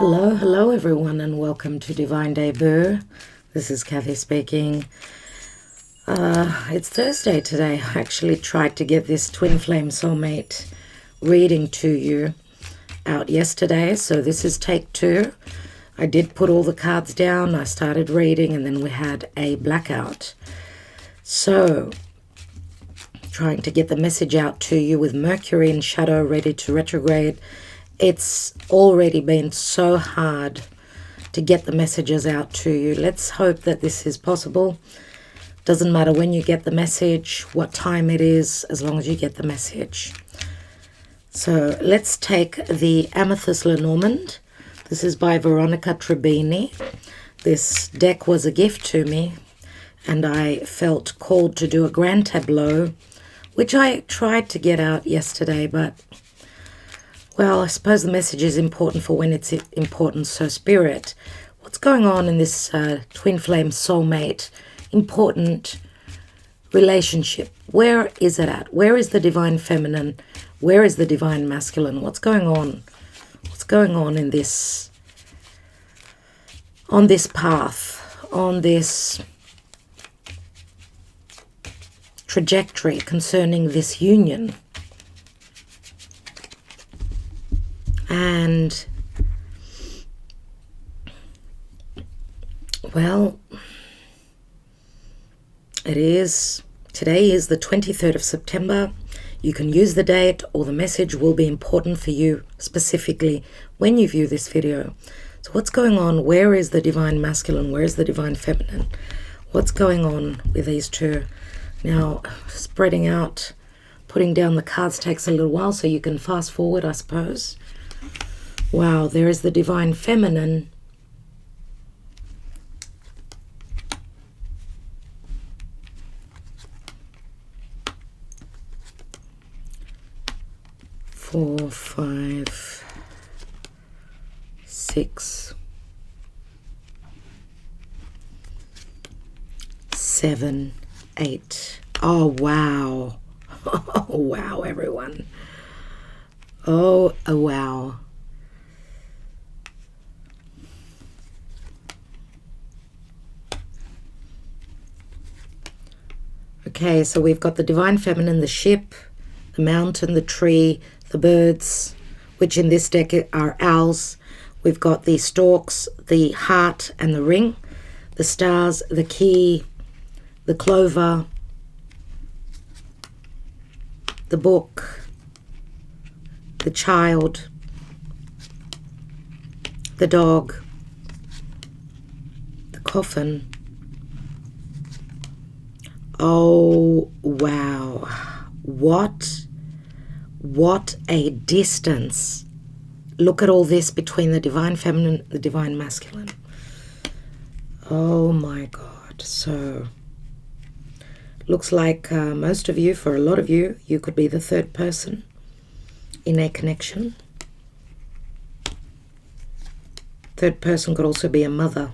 Hello everyone, and welcome to Divine Debut. This is Kathy speaking. It's Thursday today. I actually tried to get this Twin Flame Soulmate reading to you out yesterday, so this is take 2. I did put all the cards down, I started reading, and then we had a blackout. So, trying to get the message out to you with Mercury in shadow, ready to retrograde. It's already been so hard to get the messages out to you. Let's hope that this is possible. Doesn't matter when you get the message, what time it is, as long as you get the message. So let's take the Amethyst Lenormand. This is by Veronica Trebini. This deck was a gift to me, and I felt called to do a Grande Tableau, which I tried to get out yesterday, but well, I suppose the message is important for when it's important. So Spirit, what's going on in this Twin Flame Soulmate important relationship? Where is it at? Where is the Divine Feminine? Where is the Divine Masculine? What's going on? What's going on in this, on this path, on this trajectory concerning this union? And, well, today is the 23rd of September. You can use the date, or the message will be important for you specifically when you view this video. So what's going on? Where is the Divine Masculine? Where is the Divine Feminine? What's going on with these two? Now, spreading out, putting down the cards takes a little while, so you can fast forward, I suppose. Wow, there is the Divine Feminine. Four, 5, 6, 7, 8. Oh, wow. Oh, wow, everyone. Oh, wow. Okay, so we've got the Divine Feminine, the ship, the mountain, the tree, the birds, which in this deck are owls. We've got the storks, the heart and the ring, the stars, the key, the clover, the book, the child, the dog, the coffin. Oh, wow. What a distance. Look at all this between the Divine Feminine and the Divine Masculine. Oh my God. So, looks like most of you, for a lot of you, you could be the third person in a connection. Third person could also be a mother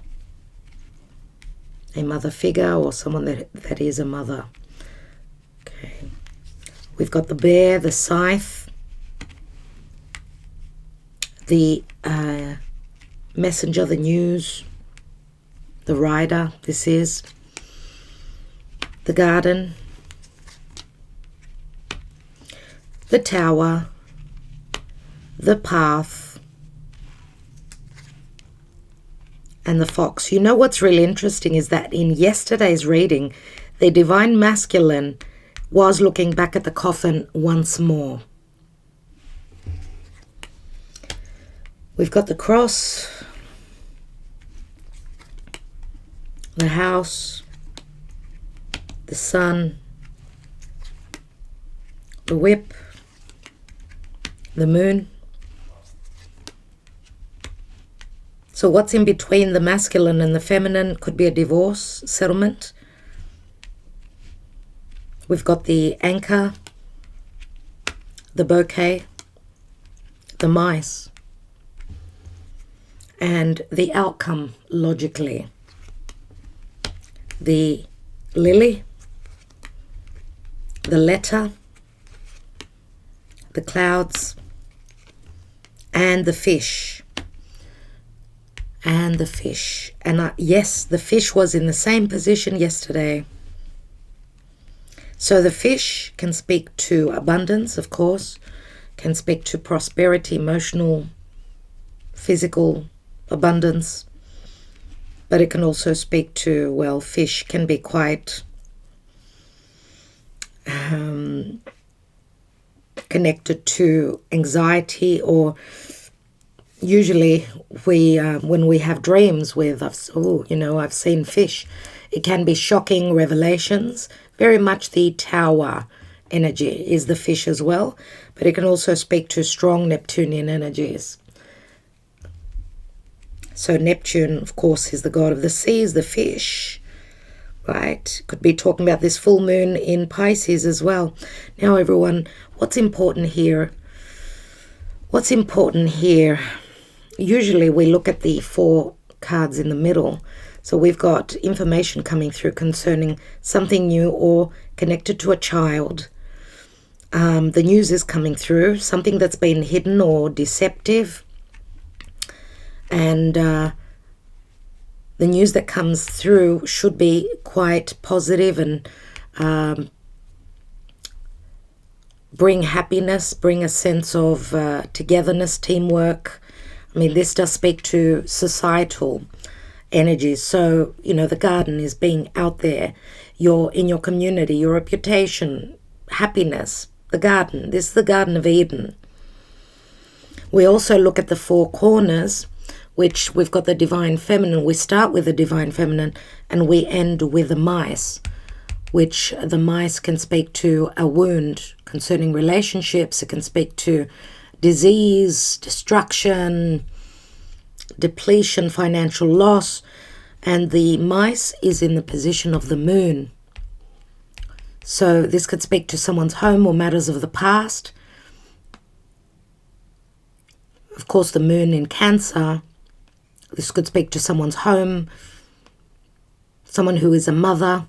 figure, or someone that is a mother. Okay. We've got the bear, the scythe, the messenger, the news, the rider, this is the garden, the tower, the path, and the fox. You know what's really interesting is that in yesterday's reading, the Divine Masculine was looking back at the coffin once more. We've got the cross, the house, the sun, the whip, the moon. So what's in between the masculine and the feminine? Could be a divorce, settlement. We've got the anchor, the bouquet, the mice, and the outcome, logically. The lily, the letter, the clouds, and the fish. and the fish. And yes, the fish was in the same position yesterday. So the fish can speak to abundance, of course, can speak to prosperity, emotional, physical abundance. But it can also speak to, well, fish can be quite connected to anxiety, or usually when we have dreams with, I've seen fish, it can be shocking revelations. Very much the tower energy is the fish as well, but it can also speak to strong Neptunian energies. So Neptune, of course, is the god of the seas, the fish, right? Could be talking about this full moon in Pisces as well. Now, everyone, what's important here? Usually we look at the 4 cards in the middle. So we've got information coming through concerning something new or connected to a child. The news is coming through, something that's been hidden or deceptive. And the news that comes through should be quite positive and bring happiness, bring a sense of togetherness, teamwork. I mean, this does speak to societal energies. So, the garden is being out there. You're in your community, your reputation, happiness, the garden. This is the Garden of Eden. We also look at the 4 corners, which we've got the Divine Feminine. We start with the Divine Feminine and we end with the mice, which the mice can speak to a wound concerning relationships. It can speak to disease, destruction, depletion, financial loss. And the mice is in the position of the moon. So this could speak to someone's home or matters of the past. Of course, the moon in Cancer, this could speak to someone's home, someone who is a mother.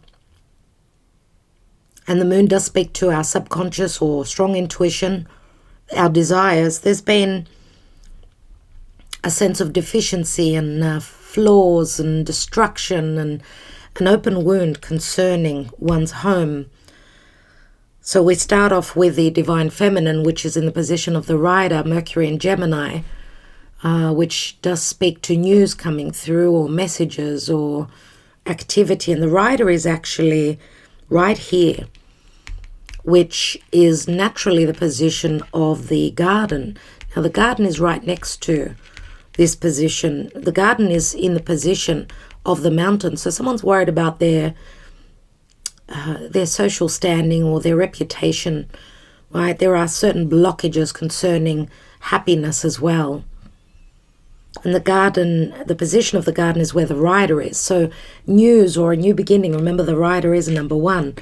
And the moon does speak to our subconscious or strong intuition, our desires. There's been a sense of deficiency and flaws and destruction and an open wound concerning one's home. So we start off with the Divine Feminine, which is in the position of the rider, Mercury in Gemini, which does speak to news coming through or messages or activity. And the rider is actually right here, which is naturally the position of the garden. Now the garden is right next to this position. The garden is in the position of the mountain. So someone's worried about their social standing or their reputation, right? There are certain blockages concerning happiness as well. And the garden, the position of the garden is where the rider is. So news or a new beginning, remember the rider is number 1,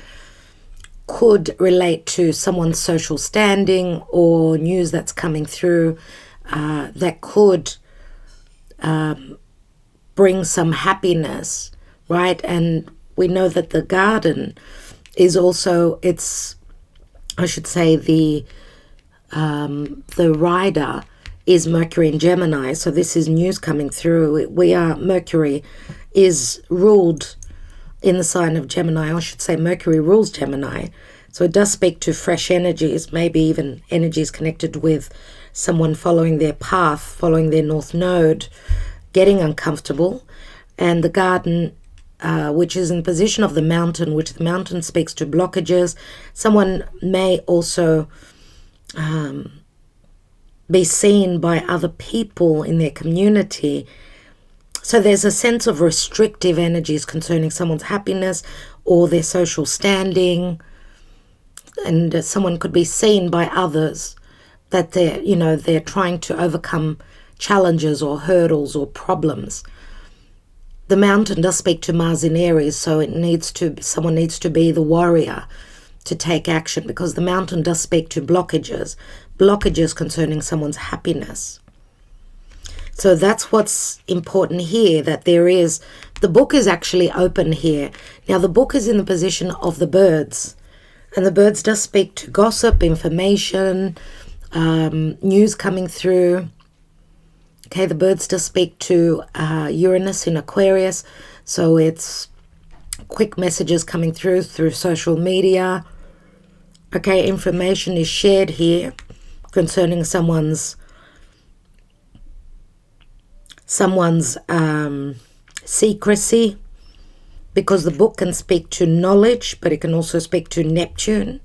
could relate to someone's social standing or news that's coming through that could bring some happiness, right? And we know that the garden is also, the rider is Mercury in Gemini. So this is news coming through. Mercury is ruled in the sign of Gemini. I should say Mercury rules Gemini. So it does speak to fresh energies, maybe even energies connected with someone following their path, following their north node, getting uncomfortable. And the garden, which is in position of the mountain, which the mountain speaks to blockages. Someone may also be seen by other people in their community. So there's a sense of restrictive energies concerning someone's happiness or their social standing. And someone could be seen by others that they're trying to overcome challenges or hurdles or problems. The mountain does speak to Mars in Aries, so someone needs to be the warrior to take action, because the mountain does speak to blockages concerning someone's happiness. So that's what's important here, that the book is actually open here. Now the book is in the position of the birds, and the birds does speak to gossip, information, news coming through. Okay, the birds just speak to Uranus in Aquarius, so it's quick messages coming through social media. Okay, information is shared here concerning someone's secrecy, because the book can speak to knowledge, but it can also speak to Neptune.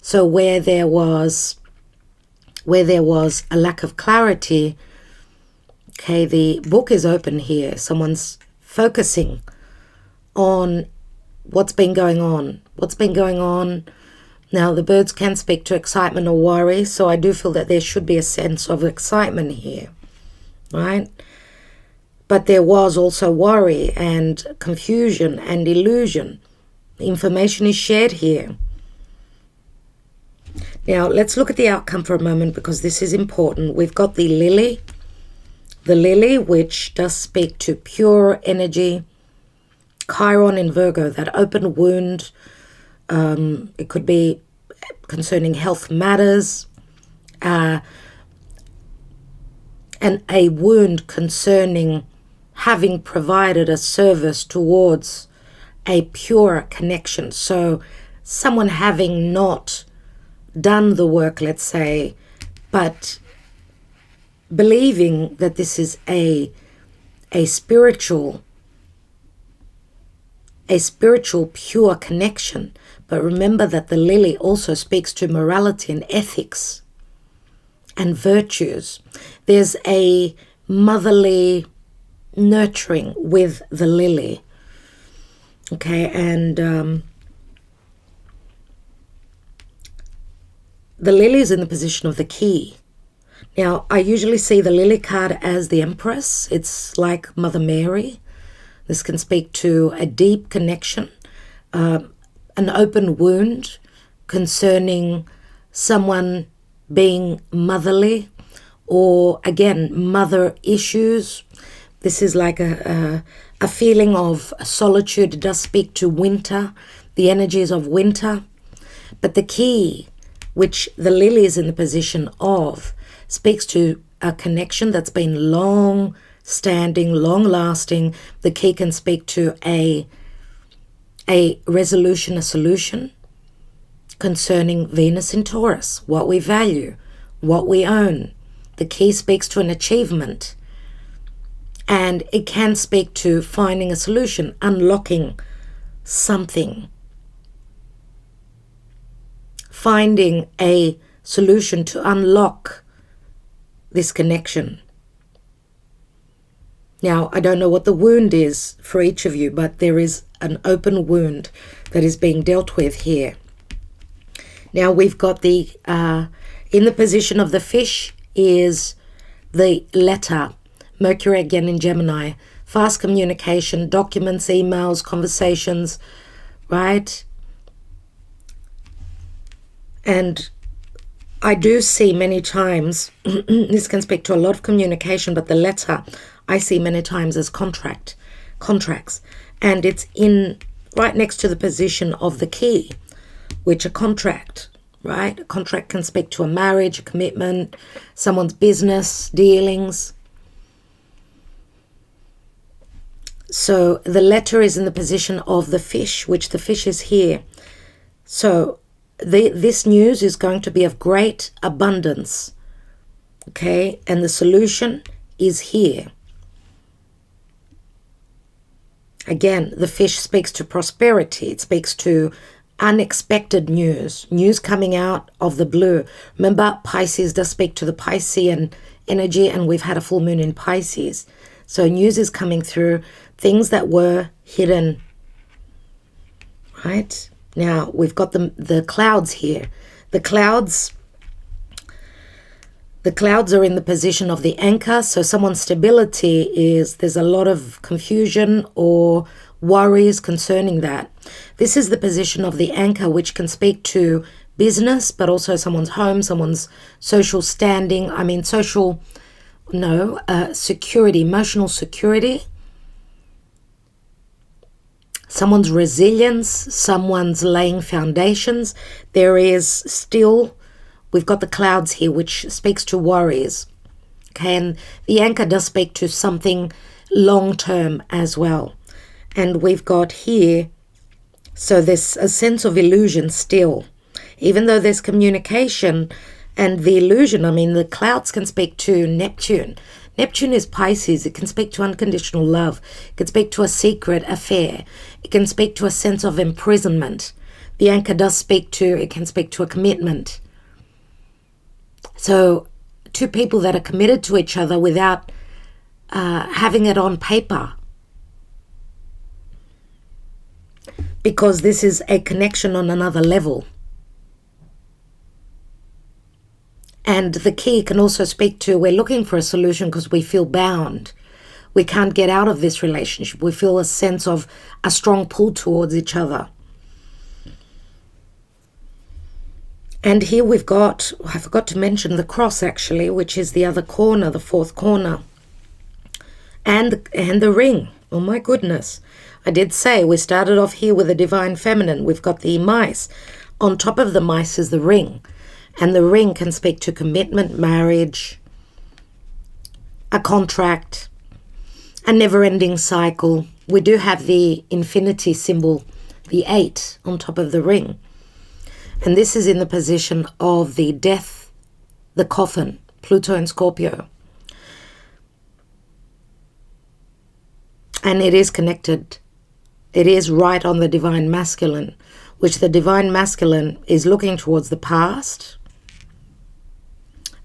So where there was a lack of clarity, okay, the book is open here. Someone's focusing on what's been going on. Now, the birds can speak to excitement or worry, so I do feel that there should be a sense of excitement here, right? But there was also worry and confusion and illusion. Information is shared here. Now, let's look at the outcome for a moment, because this is important. We've got the lily, which does speak to pure energy. Chiron in Virgo, that open wound. It could be concerning health matters. And a wound concerning having provided a service towards a pure connection. So someone having not done the work, let's say, but believing that this is a spiritual pure connection. But remember that the lily also speaks to morality and ethics and virtues. There's a motherly nurturing with the lily. Okay, and the lily is in the position of the key. Now, I usually see the lily card as the Empress. It's like Mother Mary. This can speak to a deep connection, an open wound concerning someone being motherly, or again, mother issues. This is like a feeling of solitude. It does speak to winter, the energies of winter. But the key, which the lily is in the position of, speaks to a connection that's been long-standing, long-lasting. The key can speak to a resolution, a solution concerning Venus in Taurus, what we value, what we own. The key speaks to an achievement, and it can speak to finding a solution, unlocking something, finding a solution to unlock this connection. Now, I don't know what the wound is for each of you, but there is an open wound that is being dealt with here. Now, we've got the, in the position of the fish is the letter, Mercury again in Gemini, fast communication, documents, emails, conversations, right? And I do see many times, this can speak to a lot of communication, but the letter I see many times as contracts. And it's in right next to the position of the key, which a contract, right? A contract can speak to a marriage, a commitment, someone's business, dealings. So the letter is in the position of the fish, which the fish is here. So this news is going to be of great abundance, okay? And the solution is here. Again, the fish speaks to prosperity. It speaks to unexpected news coming out of the blue. Remember, Pisces does speak to the Piscean energy, and we've had a full moon in Pisces. So news is coming through, things that were hidden, right? Now, we've got the clouds here. The clouds are in the position of the anchor. So someone's stability is, there's a lot of confusion or worries concerning that. This is the position of the anchor, which can speak to business, but also someone's home, someone's social standing. I mean, security, emotional security. Someone's resilience, someone's laying foundations. There is still, we've got the clouds here, which speaks to worries, Okay, and the anchor does speak to something long-term as well. And we've got here, so there's a sense of illusion still. Even though there's communication and the illusion, I mean, the clouds can speak to Neptune. Neptune is Pisces. It can speak to unconditional love. It can speak to a secret affair. It can speak to a sense of imprisonment. The anchor does speak to, it can speak to a commitment. So two people that are committed to each other without having it on paper. Because this is a connection on another level. And the key can also speak to, we're looking for a solution because we feel bound. We can't get out of this relationship. We feel a sense of a strong pull towards each other. And here we've got, I forgot to mention the cross actually, which is the other corner, the fourth corner. And the ring. Oh my goodness. I did say we started off here with the divine feminine. We've got the mice. On top of the mice is the ring. And the ring can speak to commitment, marriage, a contract, a never-ending cycle. We do have the infinity symbol, the 8, on top of the ring. And this is in the position of the death, the coffin, Pluto and Scorpio. And it is connected. It is right on the divine masculine, which the divine masculine is looking towards the past.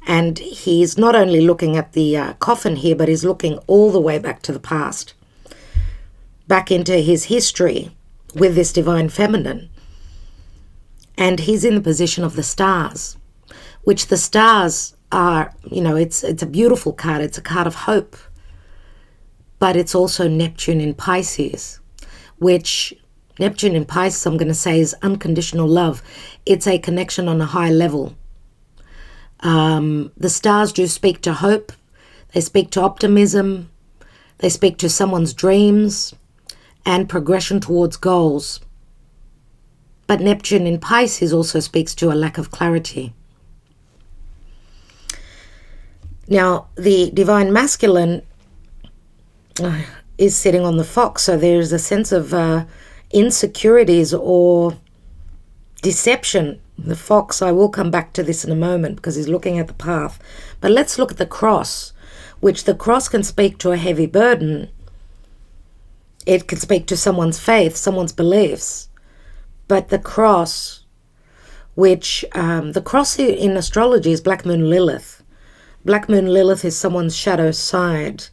And he's not only looking at the coffin here, but he's looking all the way back to the past, back into his history with this divine feminine. And he's in the position of the stars, which the stars are, you know, it's a beautiful card. It's a card of hope. But it's also Neptune in Pisces, which Neptune in Pisces, I'm going to say, is unconditional love. It's a connection on a high level. The stars do speak to hope. They speak to optimism. They speak to someone's dreams and progression towards goals. But Neptune in Pisces also speaks to a lack of clarity. Now, the divine masculine is sitting on the fox, so there's a sense of insecurities or deception. The fox, I will come back to this in a moment because he's looking at the path. But let's look at the cross, which the cross can speak to a heavy burden. It can speak to someone's faith, someone's beliefs. But the cross, which the cross in astrology is Black Moon Lilith. Black Moon Lilith is someone's shadow side.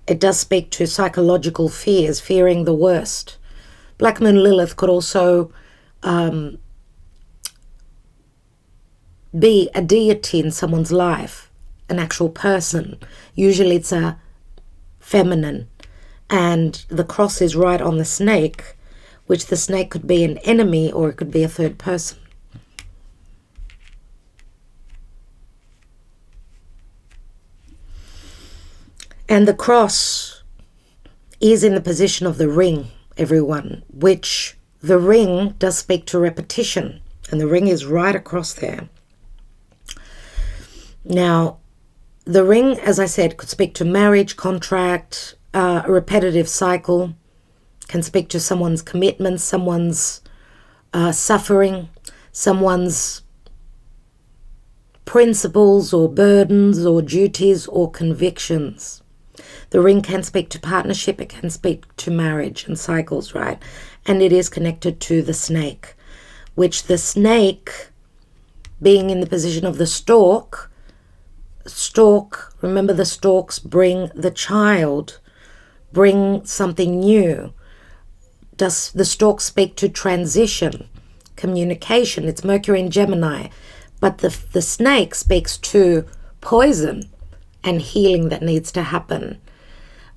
It does speak to psychological fears, fearing the worst. Black Moon Lilith could also be a deity in someone's life, an actual person. Usually it's a feminine. And the cross is right on the snake, which the snake could be an enemy or it could be a third person. And the cross is in the position of the ring, everyone, which the ring does speak to repetition. And the ring is right across there. Now, the ring, as I said, could speak to marriage, contract, a repetitive cycle, can speak to someone's commitment, someone's suffering, someone's principles or burdens or duties or convictions. The ring can speak to partnership, it can speak to marriage and cycles, right? And it is connected to the snake, which the snake, being in the position of the stalk, remember the stalks bring the child, bring something new. Does the stalk speak to transition, communication? It's Mercury in Gemini. But the snake speaks to poison and healing that needs to happen.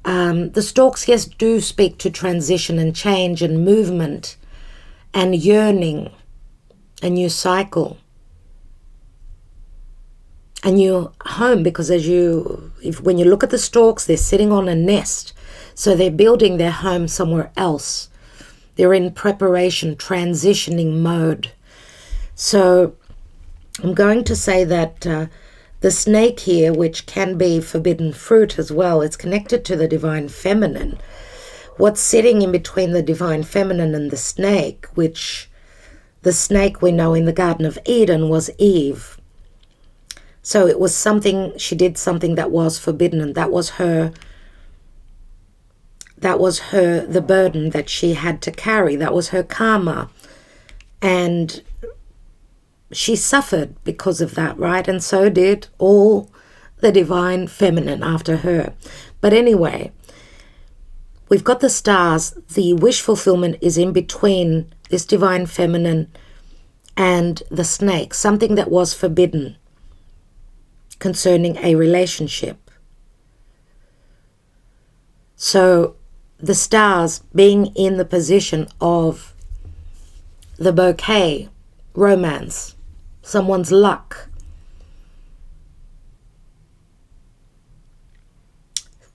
The stalks, yes, do speak to transition and change and movement and yearning, a new cycle, a new home, because when you look at the stalks, they're sitting on a nest. So they're building their home somewhere else. They're in preparation, transitioning mode. So I'm going to say that the The snake here, which can be forbidden fruit as well, it's connected to the divine feminine. What's sitting in between the divine feminine and the snake, which the snake we know in the Garden of Eden was Eve. So it was something, she did something that was forbidden, and that was her, the burden that she had to carry. That was her karma. And she suffered because of that, right? And so did all the divine feminine after her. But anyway, we've got the stars. The wish fulfillment is in between this divine feminine and the snake, something that was forbidden concerning a relationship. So the stars being in the position of the bouquet, romance, someone's luck.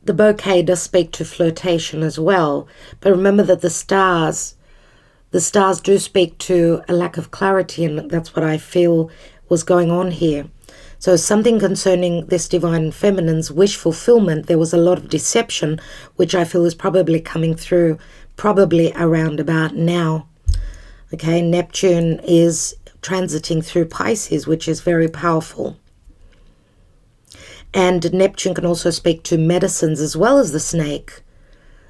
The bouquet does speak to flirtation as well, but remember that the stars do speak to a lack of clarity, and that's what I feel was going on here. So something concerning this divine feminine's wish fulfillment, there was a lot of deception, which I feel is probably coming through probably around about now. Okay, Neptune is transiting through Pisces, which is very powerful. And Neptune can also speak to medicines as well as the snake.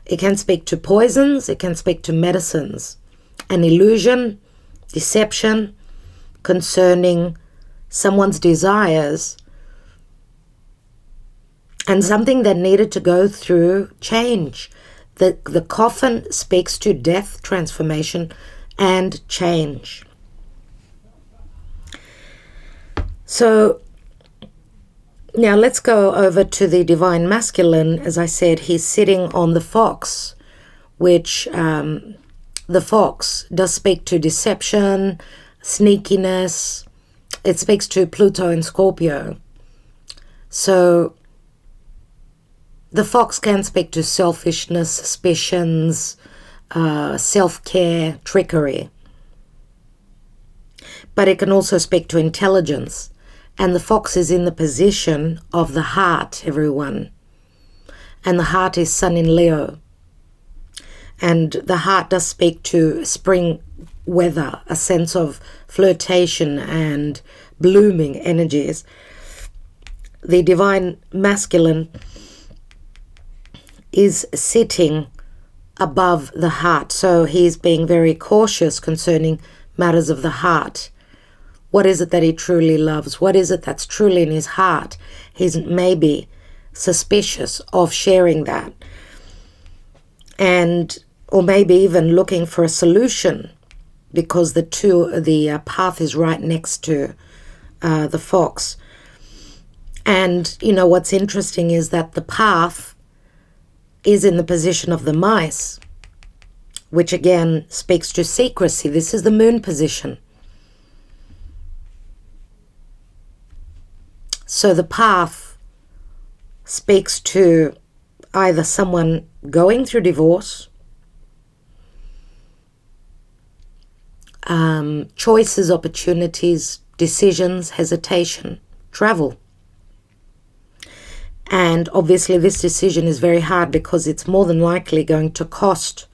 It can speak to poisons, it can speak to medicines. An illusion, deception concerning someone's desires, and something that needed to go through change. The coffin speaks to death, transformation, and change. So now let's go over to the divine masculine. As I said, he's sitting on the fox, which the fox does speak to deception, sneakiness. It speaks to Pluto and Scorpio. So the fox can speak to selfishness, suspicions, self-care, trickery. But it can also speak to intelligence. And the fox is in the position of the heart, everyone. And the heart is Sun in Leo. And the heart does speak to spring weather, a sense of flirtation and blooming energies. The divine masculine is sitting above the heart, so he's being very cautious concerning matters of the heart. What is it that he truly loves? What is it that's truly in his heart? He's maybe suspicious of sharing that, or maybe even looking for a solution, because the path is right next to the fox. And you know what's interesting is that the path is in the position of the mice, which again speaks to secrecy. This is the moon position. So the path speaks to either someone going through divorce, choices, opportunities, decisions, hesitation, travel. And obviously this decision is very hard because it's more than likely going to cost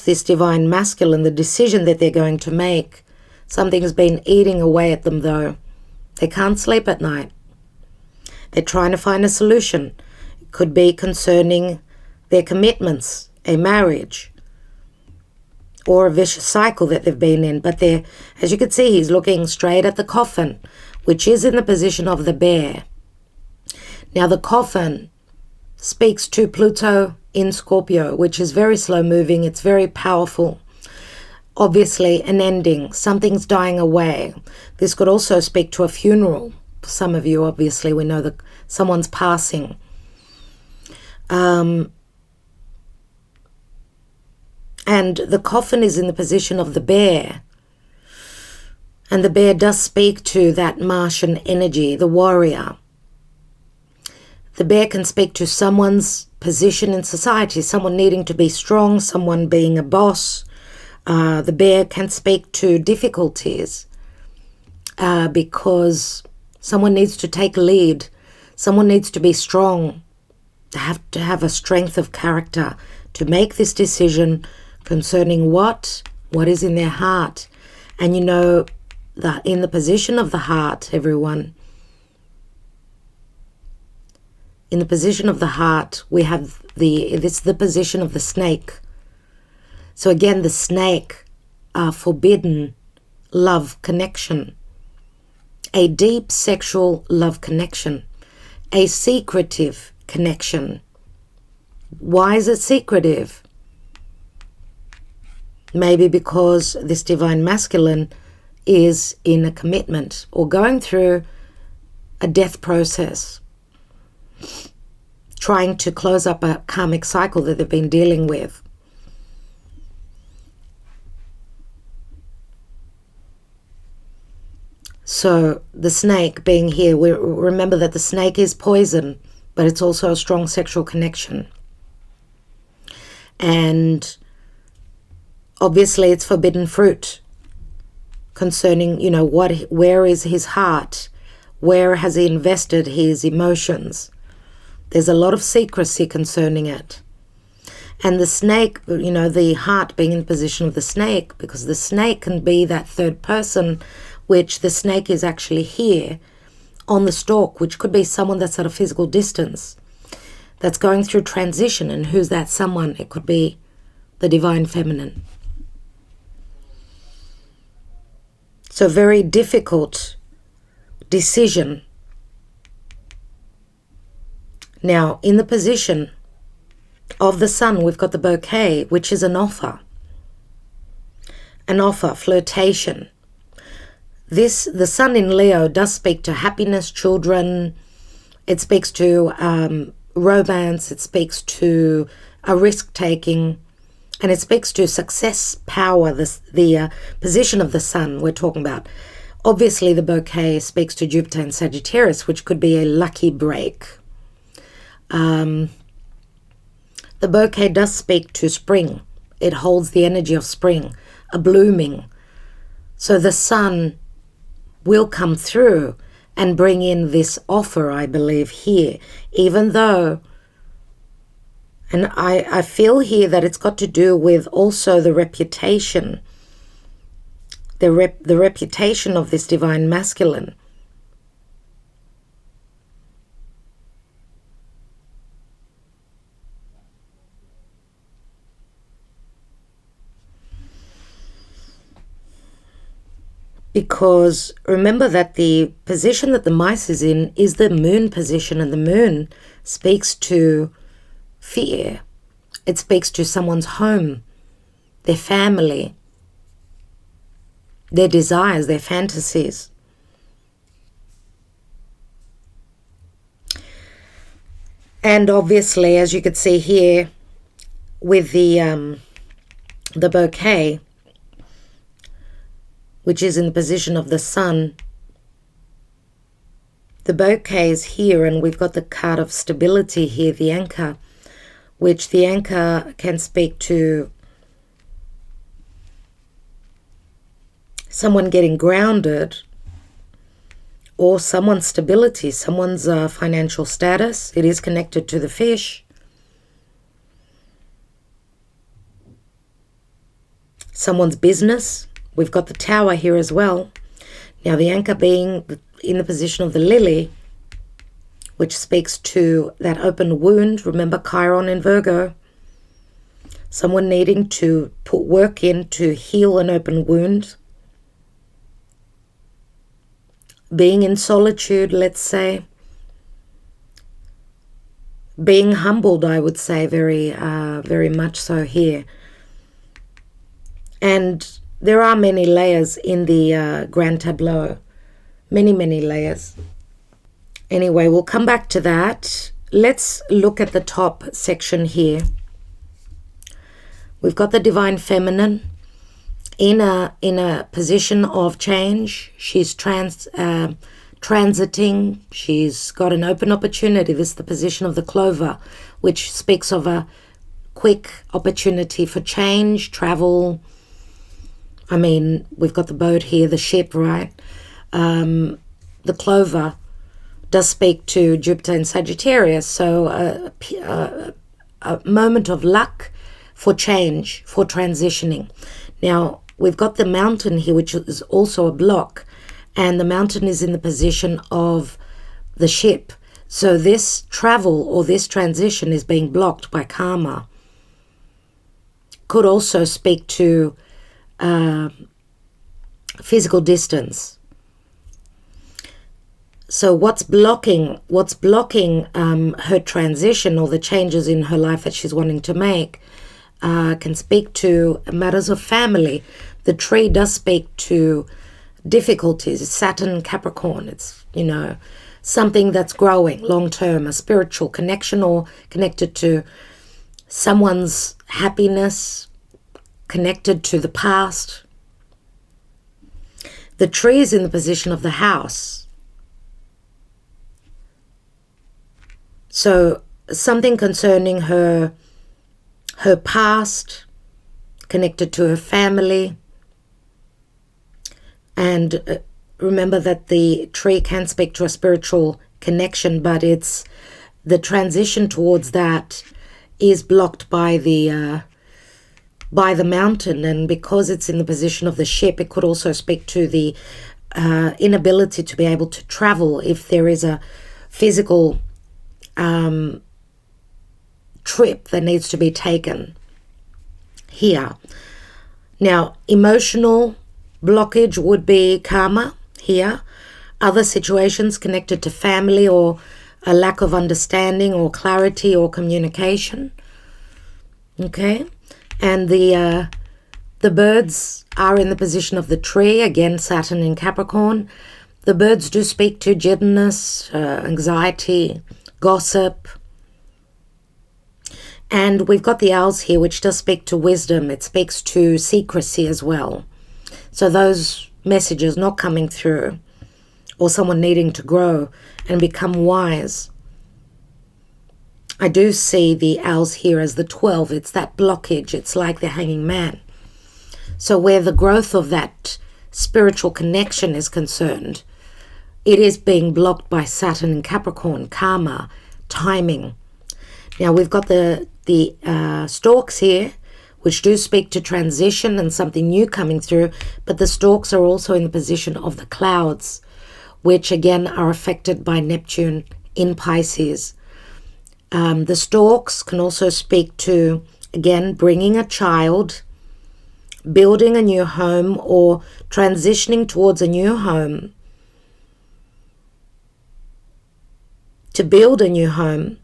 this divine masculine the decision that they're going to make. Something's been eating away at them though. They can't sleep at night. They're trying to find a solution. It could be concerning their commitments, a marriage, or a vicious cycle that they've been in. But as you can see, he's looking straight at the coffin, which is in the position of the bear. Now the coffin speaks to Pluto in Scorpio, which is very slow moving. It's very powerful. Obviously an ending. Something's dying away. This could also speak to a funeral. For some of you, obviously, we know that someone's passing. And the coffin is in the position of the bear. And the bear does speak to that Martian energy, the warrior. The bear can speak to someone's position in society, someone needing to be strong, someone being a boss. The bear can speak to difficulties because Someone needs to take lead. Someone needs to be strong, to have a strength of character, to make this decision concerning what is in their heart. And you know that in the position of the heart, everyone, in the position of the heart, we have the position of the snake. So again, the snake, forbidden love connection, a deep sexual love connection, a secretive connection. Why is it secretive? Maybe because this divine masculine is in a commitment or going through a death process, trying to close up a karmic cycle that they've been dealing with. So the snake being here, we remember that the snake is poison, but it's also a strong sexual connection. And obviously it's forbidden fruit concerning, you know, where is his heart? Where has he invested his emotions? There's a lot of secrecy concerning it. And the snake, you know, the heart being in the position of the snake, because the snake can be that third person, which the snake is actually here on the stalk, which could be someone that's at a physical distance, that's going through transition. And who's that someone? It could be the divine feminine. So very difficult decision. Now, in the position of the sun, we've got the bouquet, which is an offer. An offer, flirtation. The sun in Leo does speak to happiness, children. It speaks to romance. It speaks to a risk-taking. And it speaks to success, power, the position of the sun we're talking about. Obviously, the bouquet speaks to Jupiter and Sagittarius, which could be a lucky break. The bouquet does speak to spring. It holds the energy of spring, a blooming. So the sun will come through and bring in this offer, I believe, here, even though, and I feel here that it's got to do with also the reputation, the reputation of this divine masculine. Because remember that the position that the mice is in is the moon position, and the moon speaks to fear. It speaks to someone's home, their family, their desires, their fantasies. And obviously, as you could see here with the bouquet, which is in the position of the sun, the bouquet is here, and we've got the card of stability here, the anchor, which the anchor can speak to someone getting grounded, or someone's stability, someone's financial status. It is connected to the fish. Someone's business. We've got the tower here as well. Now the anchor being in the position of the lily, which speaks to that open wound. Remember Chiron in Virgo. Someone needing to put work in to heal an open wound. Being in solitude, let's say. Being humbled, I would say, very much so here. And there are many layers in the Grand Tableau. Many, many layers. Anyway, we'll come back to that. Let's look at the top section here. We've got the divine feminine in a position of change. She's transiting. She's got an open opportunity. This is the position of the clover, which speaks of a quick opportunity for change, travel. I mean, we've got the boat here, the ship, right? the clover does speak to Jupiter in Sagittarius. So a moment of luck for change, for transitioning. Now, we've got the mountain here, which is also a block, and the mountain is in the position of the ship. So this travel or this transition is being blocked by karma. Could also speak to physical distance. So what's blocking her transition or the changes in her life that she's wanting to make can speak to matters of family. The tree does speak to difficulties. Saturn, Capricorn. It's, something that's growing long term, a spiritual connection or connected to someone's happiness, connected to the past. The tree is in the position of the house. So something concerning her past, connected to her family. And remember that the tree can speak to a spiritual connection, but it's the transition towards that is blocked by the mountain, and because it's in the position of the ship, it could also speak to the inability to be able to travel if there is a physical trip that needs to be taken here. Now, emotional blockage would be karma here. Other situations connected to family or a lack of understanding or clarity or communication. Okay, and the birds are in the position of the tree, again Saturn in Capricorn. The birds do speak to jitterness, anxiety, gossip. And we've got the owls here, which does speak to wisdom. It speaks to secrecy as well. So those messages not coming through, or someone needing to grow and become wise. I do see the owls here as the 12. It's that blockage. It's like the hanging man. So where the growth of that spiritual connection is concerned, it is being blocked by Saturn and Capricorn, karma, timing. Now we've got the storks here, which do speak to transition and something new coming through, but the storks are also in the position of the clouds, which again are affected by Neptune in Pisces. The storks can also speak to, again, bringing a child, building a new home, or transitioning towards a new home. To build a new home.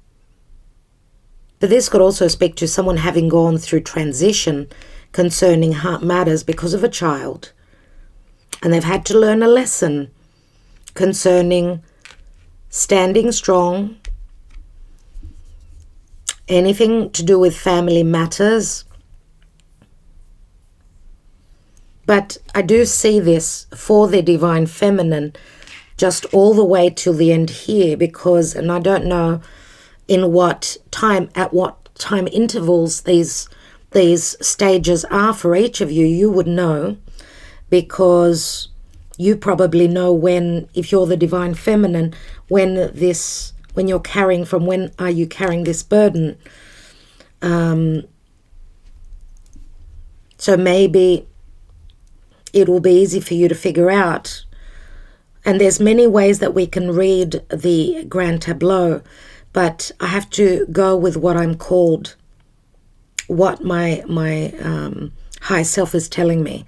But this could also speak to someone having gone through transition concerning heart matters because of a child. And they've had to learn a lesson concerning standing strong, anything to do with family matters. But I do see this for the Divine Feminine just all the way till the end here, because, and I don't know in what time, at what time intervals these stages are for each of you. You would know, because you probably know when, if you're the Divine Feminine, when you're carrying, from when are you carrying this burden. So maybe it will be easy for you to figure out. And there's many ways that we can read the Grand Tableau, but I have to go with what I'm called, what my high self is telling me.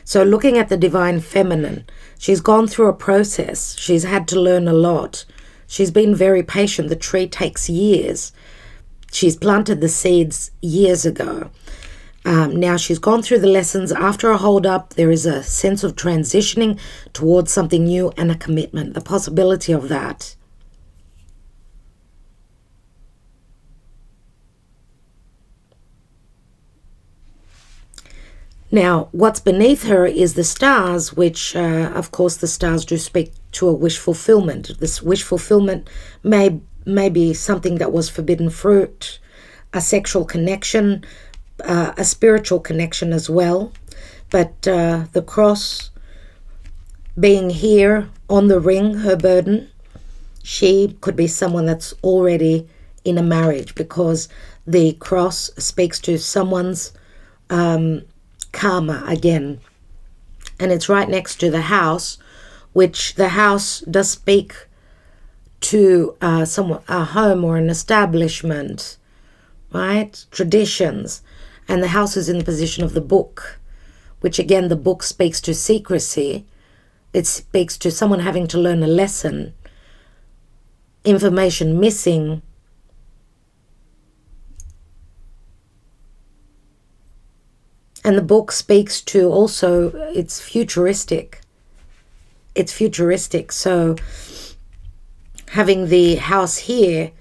So looking at the Divine Feminine, she's gone through a process. She's had to learn a lot. She's been very patient. The tree takes years. She's planted the seeds years ago. Now she's gone through the lessons. After a hold up, there is a sense of transitioning towards something new and a commitment, the possibility of that. Now, what's beneath her is the stars, which, of course, the stars do speak to a wish fulfillment. This wish fulfillment may be something that was forbidden fruit, a sexual connection, a spiritual connection as well. But the cross being here on the ring, her burden. She could be someone that's already in a marriage, because the cross speaks to someone's karma again. And it's right next to the house, which the house does speak to a home or an establishment, right? Traditions. And the house is in the position of the book, which again, the book speaks to secrecy. It speaks to someone having to learn a lesson, information missing. And the book speaks to also, it's futuristic. It's futuristic. So having the house here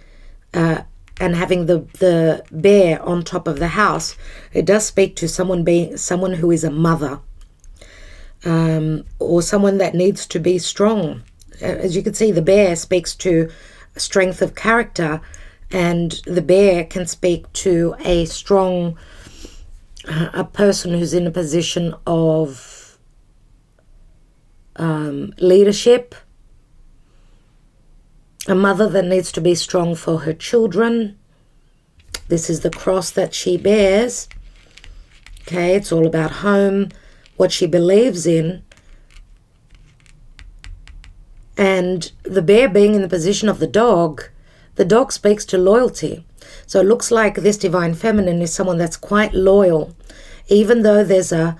and having the bear on top of the house, it does speak to someone who is a mother, or someone that needs to be strong. As you can see, the bear speaks to strength of character, and the bear can speak to a strong, a person who's in a position of leadership, a mother that needs to be strong for her children. This is the cross that she bears. Okay, it's all about home, what she believes in. And the bear being in the position of the dog speaks to loyalty. So it looks like this divine feminine is someone that's quite loyal, even though there's a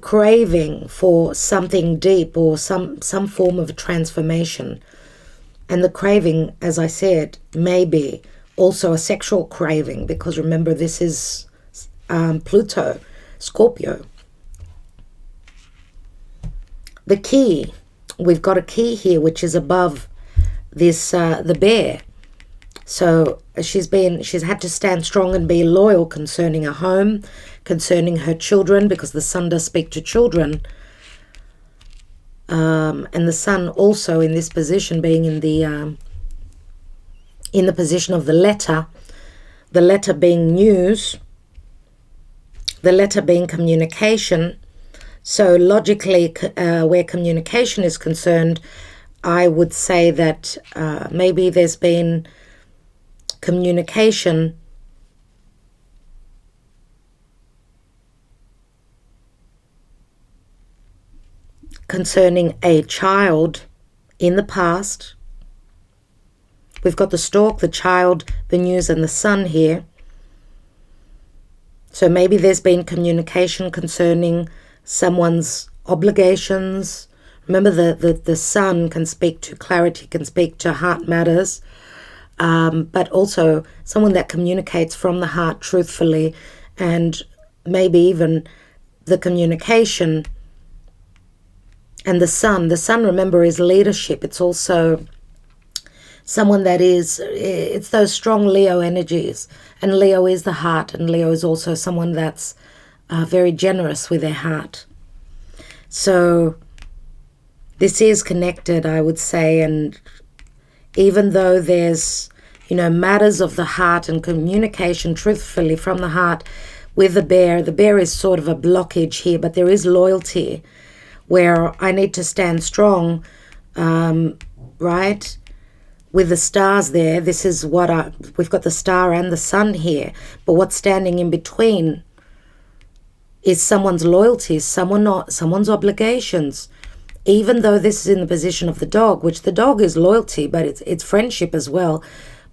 craving for something deep, or some form of a transformation. And the craving, as I said, may be also a sexual craving, because remember, this is Pluto, Scorpio. The key, we've got a key here which is above this the bear. So she's had to stand strong and be loyal concerning a home, concerning her children, because the sun does speak to children. And the sun also in this position, being in the position of the letter being news, the letter being communication. So logically, where communication is concerned, I would say that maybe there's been communication concerning a child in the past. We've got the stork, the child, the news, and the sun here. So maybe there's been communication concerning someone's obligations. Remember, the sun can speak to clarity, can speak to heart matters, but also someone that communicates from the heart truthfully, and maybe even the communication. And the sun, remember, is leadership. It's also someone that it's those strong Leo energies, and Leo is the heart, and Leo is also someone that's very generous with their heart. So this is connected, I would say. And even though there's, matters of the heart and communication truthfully from the heart with the bear is sort of a blockage here, but there is loyalty where I need to stand strong, right? With the stars there, this is what we've got the star and the sun here, but what's standing in between is someone's loyalties, someone's obligations. Even though this is in the position of the dog, which the dog is loyalty, but it's friendship as well.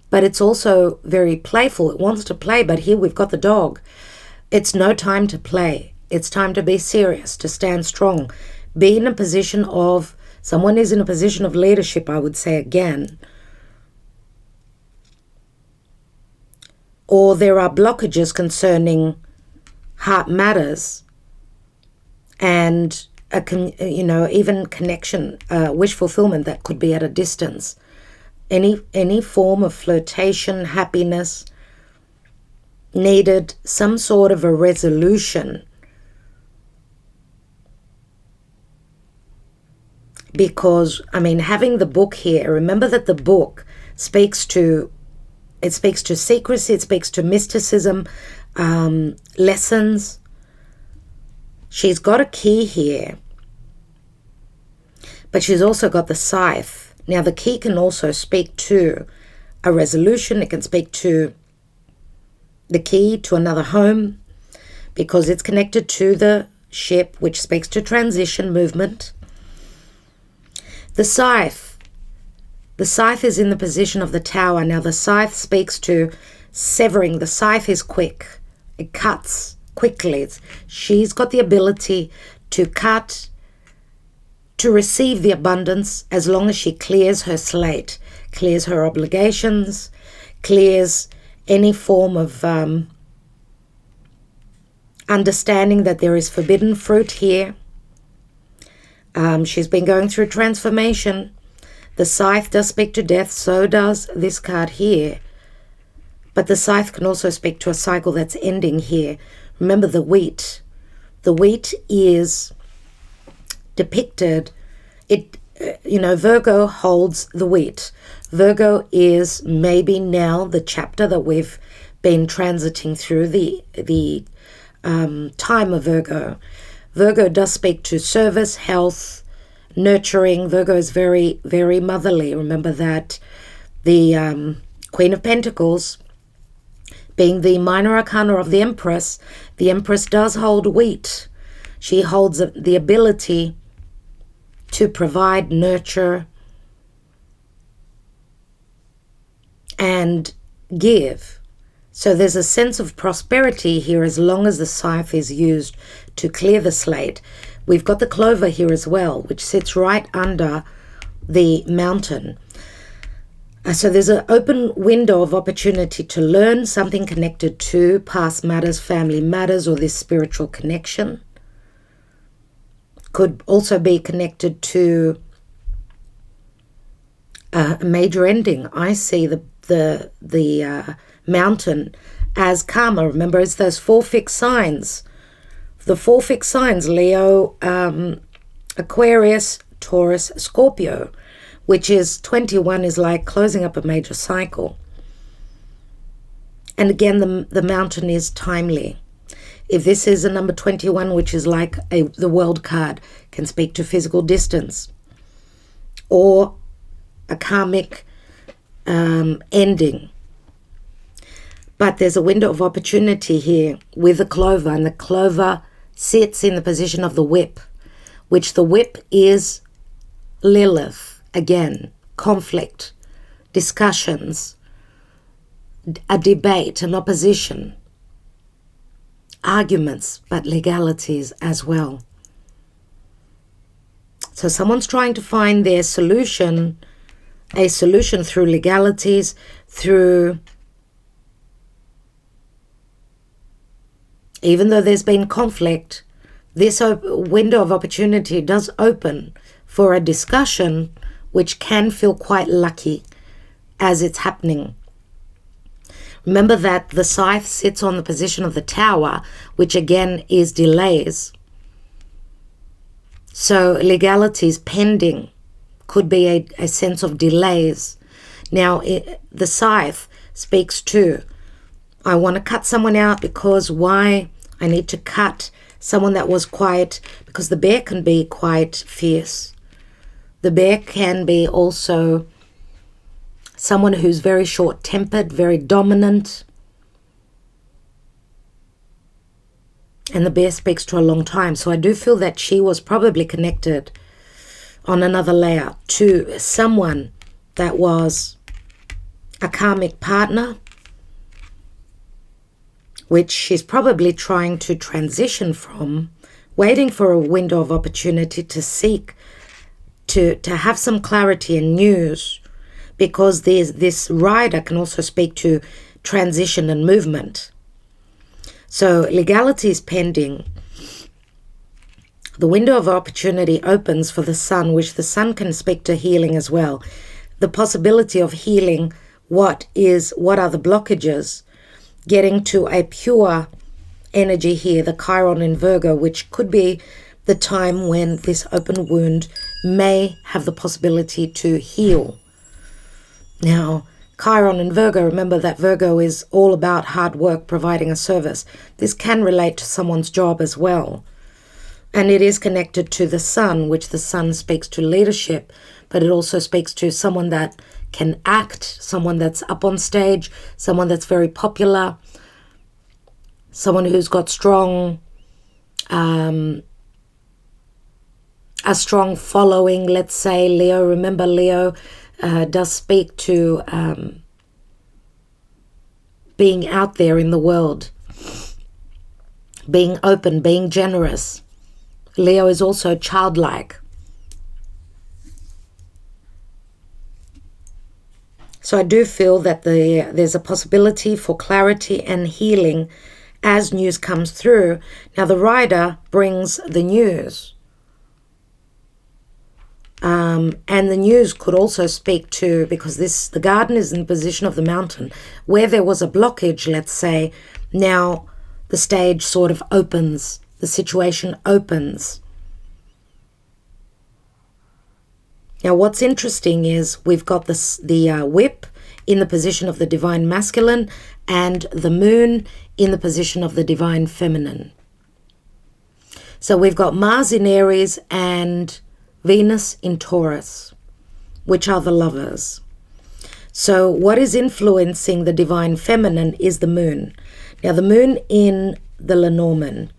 But it's also very playful. It wants to play, but here we've got the dog. It's no time to play. It's time to be serious, to stand strong. Be in a position of, someone is in a position of leadership, I would say again. Or there are blockages concerning heart matters, and even connection, wish fulfillment that could be at a distance. Any form of flirtation, happiness needed some sort of a resolution, because having the book here, remember that the book speaks to secrecy, it speaks to mysticism, lessons, She's got a key here, but she's also got the scythe. Now, the key can also speak to a resolution. It can speak to the key to another home because it's connected to the ship, which speaks to transition, movement. The scythe is in the position of the tower. Now, the scythe speaks to severing. The scythe is quick. It cuts quickly. She's got the ability to cut, to receive the abundance as long as she clears her slate, clears her obligations, clears any form of understanding that there is forbidden fruit here. She's been going through transformation. The scythe does speak to death, so does this card here. But the scythe can also speak to a cycle that's ending here. Remember the wheat. The wheat is depicted, Virgo holds the wheat. Virgo is maybe now the chapter that we've been transiting through, the time of Virgo. Virgo does speak to service, health, nurturing. Virgo is very, very motherly. Remember that the Queen of Pentacles, being the minor arcana of the Empress does hold wheat. She holds the ability to provide, nurture, and give. So there's a sense of prosperity here as long as the scythe is used to clear the slate. We've got the clover here as well, which sits right under the mountain. So there's an open window of opportunity to learn something connected to past matters, family matters, or this spiritual connection. Could also be connected to a major ending. I see the mountain as karma. Remember, it's those 4 fixed signs. The 4 fixed signs: Leo, Aquarius, Taurus, Scorpio, which is 21 is like closing up a major cycle. And again, the mountain is timely. If this is a number 21, which is like the world card, can speak to physical distance or a karmic ending. But there's a window of opportunity here with the clover, and the clover sits in the position of the whip, which the whip is Lilith. Again, conflict, discussions, a debate, an opposition, arguments, but legalities as well. So someone's trying to find their solution, a solution through legalities, through, even though there's been conflict, this window of opportunity does open for a discussion which can feel quite lucky as it's happening. Remember that the scythe sits on the position of the tower, which again is delays. So legalities pending could be a sense of delays. Now, the scythe speaks to, I want to cut someone out because why? I need to cut someone that was quiet, because the bear can be quite fierce. The bear can be also someone who's very short-tempered, very dominant. And the bear speaks to a long time. So I do feel that she was probably connected on another layer to someone that was a karmic partner, which she's probably trying to transition from, waiting for a window of opportunity to seek, to have some clarity and news, because this rider can also speak to transition and movement. So legality is pending. The window of opportunity opens for the sun, which the sun can speak to healing as well. The possibility of healing what are the blockages, getting to a pure energy here, the Chiron in Virgo, which could be the time when this open wound may have the possibility to heal. Now, Chiron in Virgo, remember that Virgo is all about hard work, providing a service. This can relate to someone's job as well. And it is connected to the sun, which the sun speaks to leadership, but it also speaks to someone that can act, someone that's up on stage, someone that's very popular, someone who's got a strong following, let's say. Leo, remember Leo does speak to being out there in the world, being open, being generous. Leo is also childlike. So I do feel that there's a possibility for clarity and healing as news comes through. Now the rider brings the news. And the news could also speak to, because the garden is in the position of the mountain, where there was a blockage, let's say, now the stage sort of opens, the situation opens. Now what's interesting is we've got the whip in the position of the divine masculine and the moon in the position of the divine feminine. So we've got Mars in Aries and Venus in Taurus, which are the lovers. So what is influencing the divine feminine is the moon. Now the moon in the Lenormand,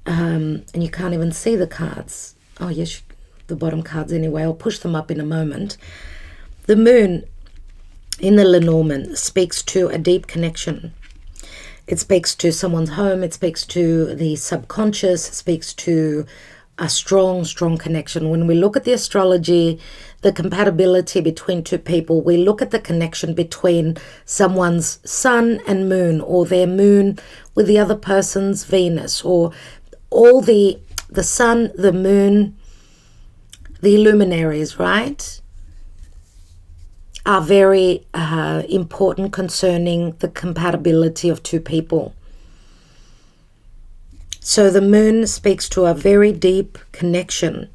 and you can't even see the cards. Oh yes, the bottom cards anyway. I'll push them up in a moment. The moon in the Lenormand speaks to a deep connection. It speaks to someone's home. It speaks to the subconscious. It speaks to a strong connection. When we look at the astrology, the compatibility between two people, we look at the connection between someone's sun and moon, or their moon with the other person's Venus, or all the sun, the moon, the luminaries, right, are very important concerning the compatibility of two people. So the moon speaks to a very deep connection,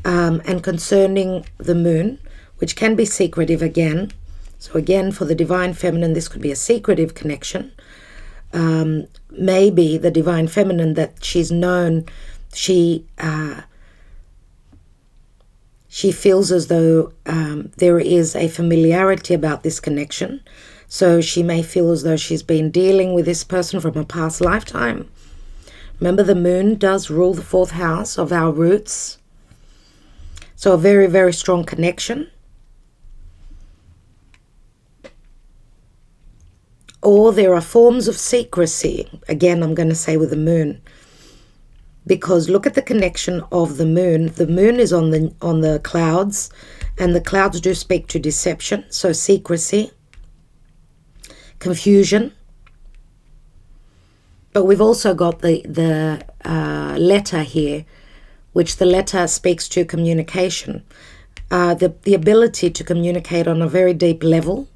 and concerning the moon, which can be secretive again. So again, for the divine feminine, this could be a secretive connection. Maybe the divine feminine, that she's known, she feels as though there is a familiarity about this connection. So she may feel as though she's been dealing with this person from a past lifetime. Remember, the moon does rule the 4th house of our roots. So a very, very strong connection. Or there are forms of secrecy. Again, I'm going to say with the moon. Because look at the connection of the moon. The moon is on the clouds, and the clouds do speak to deception. So secrecy, confusion. But we've also got the letter here, which the letter speaks to communication, the ability to communicate on a very deep level.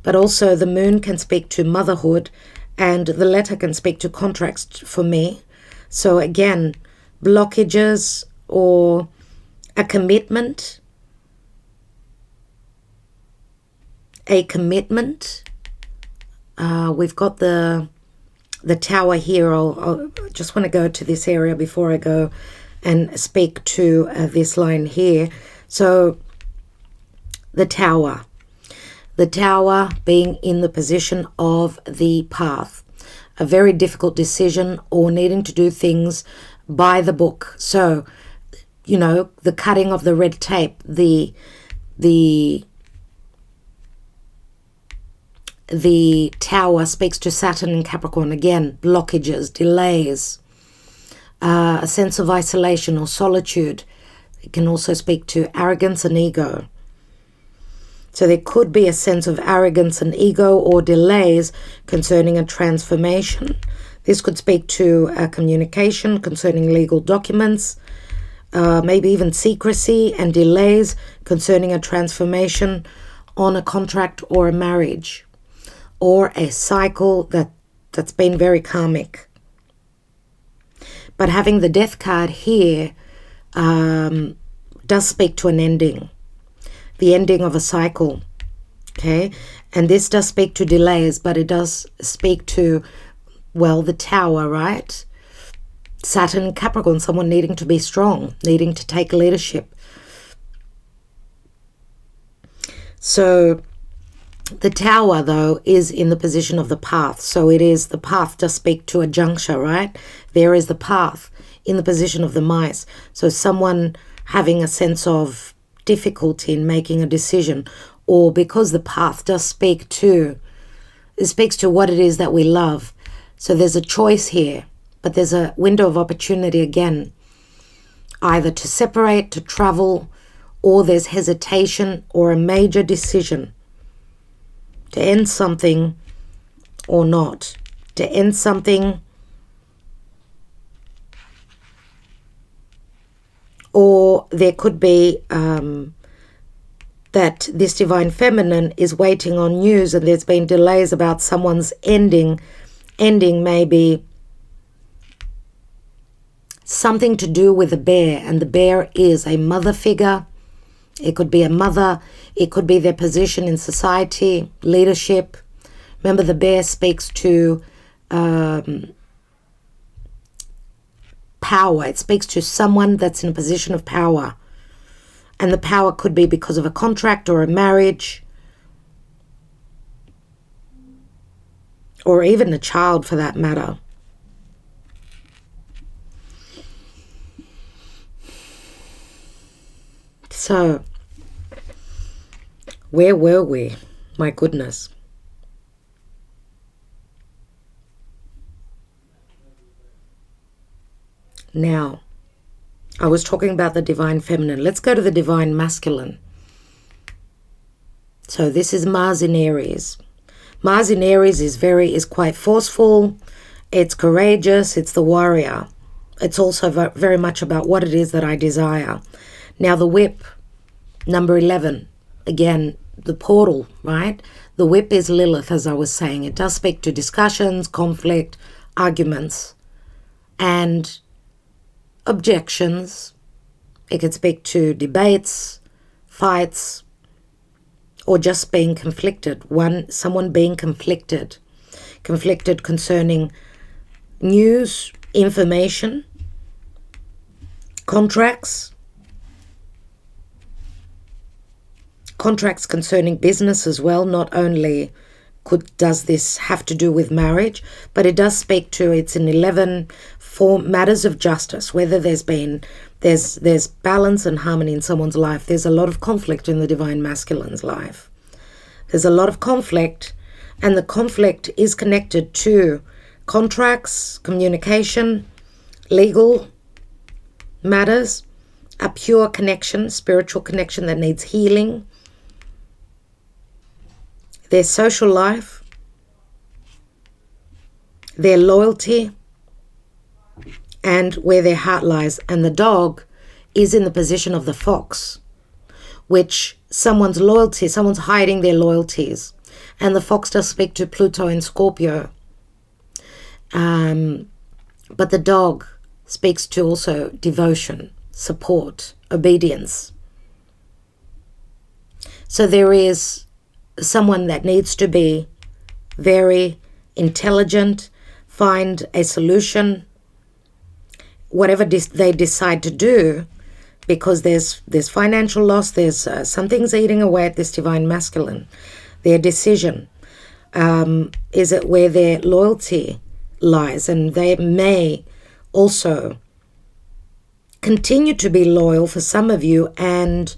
But also the moon can speak to motherhood, and the letter can speak to contracts for me. So again, blockages or a commitment. We've got the tower here. I just want to go to this area before I go and speak to this line here. So the tower being in the position of the path, a very difficult decision, or needing to do things by the book. So, you know, the cutting of the red tape, the tower speaks to Saturn and Capricorn. Again, blockages, delays, a sense of isolation or solitude. It can also speak to arrogance and ego. So there could be a sense of arrogance and ego or delays concerning a transformation. This could speak to communication concerning legal documents, maybe even secrecy and delays concerning a transformation on a contract or a marriage, or a cycle that's been very karmic. But having the death card here does speak to an ending. The ending of a cycle, okay? And this does speak to delays, but it does speak to, well, the tower, right? Saturn, Capricorn, someone needing to be strong, needing to take leadership. So the Tower, though, is in the position of the path. So it is the path does speak to a juncture, right? There is the path in the position of the mice. So someone having a sense of difficulty in making a decision, or because the path does speak to, it speaks to what it is that we love. So there's a choice here, but there's a window of opportunity again, either to separate, to travel, or there's hesitation or a major decision to end something or not. To end something, or there could be that this divine feminine is waiting on news, and there's been delays about someone's ending maybe something to do with the bear, and the bear is a mother figure. It could be a mother, it could be their position in society, leadership. Remember, the bear speaks to power. It speaks to someone that's in a position of power. And the power could be because of a contract or a marriage, or even a child for that matter. So, where were we? My goodness. Now, I was talking about the divine feminine. Let's go to the divine masculine. So this is Mars in Aries. Mars in Aries is quite forceful. It's courageous. It's the warrior. It's also very much about what it is that I desire. Now the whip, number 11, again, the portal, right? The whip is Lilith, as I was saying. It does speak to discussions, conflict, arguments, and objections. It can speak to debates, fights, or just being conflicted. Someone being conflicted concerning news, information, contracts concerning business as well. Not only does this have to do with marriage, but it does speak to, it's in 11 for matters of justice, whether there's balance and harmony in someone's life. There's a lot of conflict in the divine masculine's life. There's a lot of conflict, and the conflict is connected to contracts, communication, legal matters, a pure connection, spiritual connection that needs healing, their social life, their loyalty, and where their heart lies. And the dog is in the position of the fox, which someone's hiding their loyalties. And the fox does speak to Pluto in Scorpio. But the dog speaks to also devotion, support, obedience. So there is someone that needs to be very intelligent, find a solution, whatever they decide to do, because there's financial loss, there's some things eating away at this divine masculine. Their decision, is it where their loyalty lies? And they may also continue to be loyal for some of you and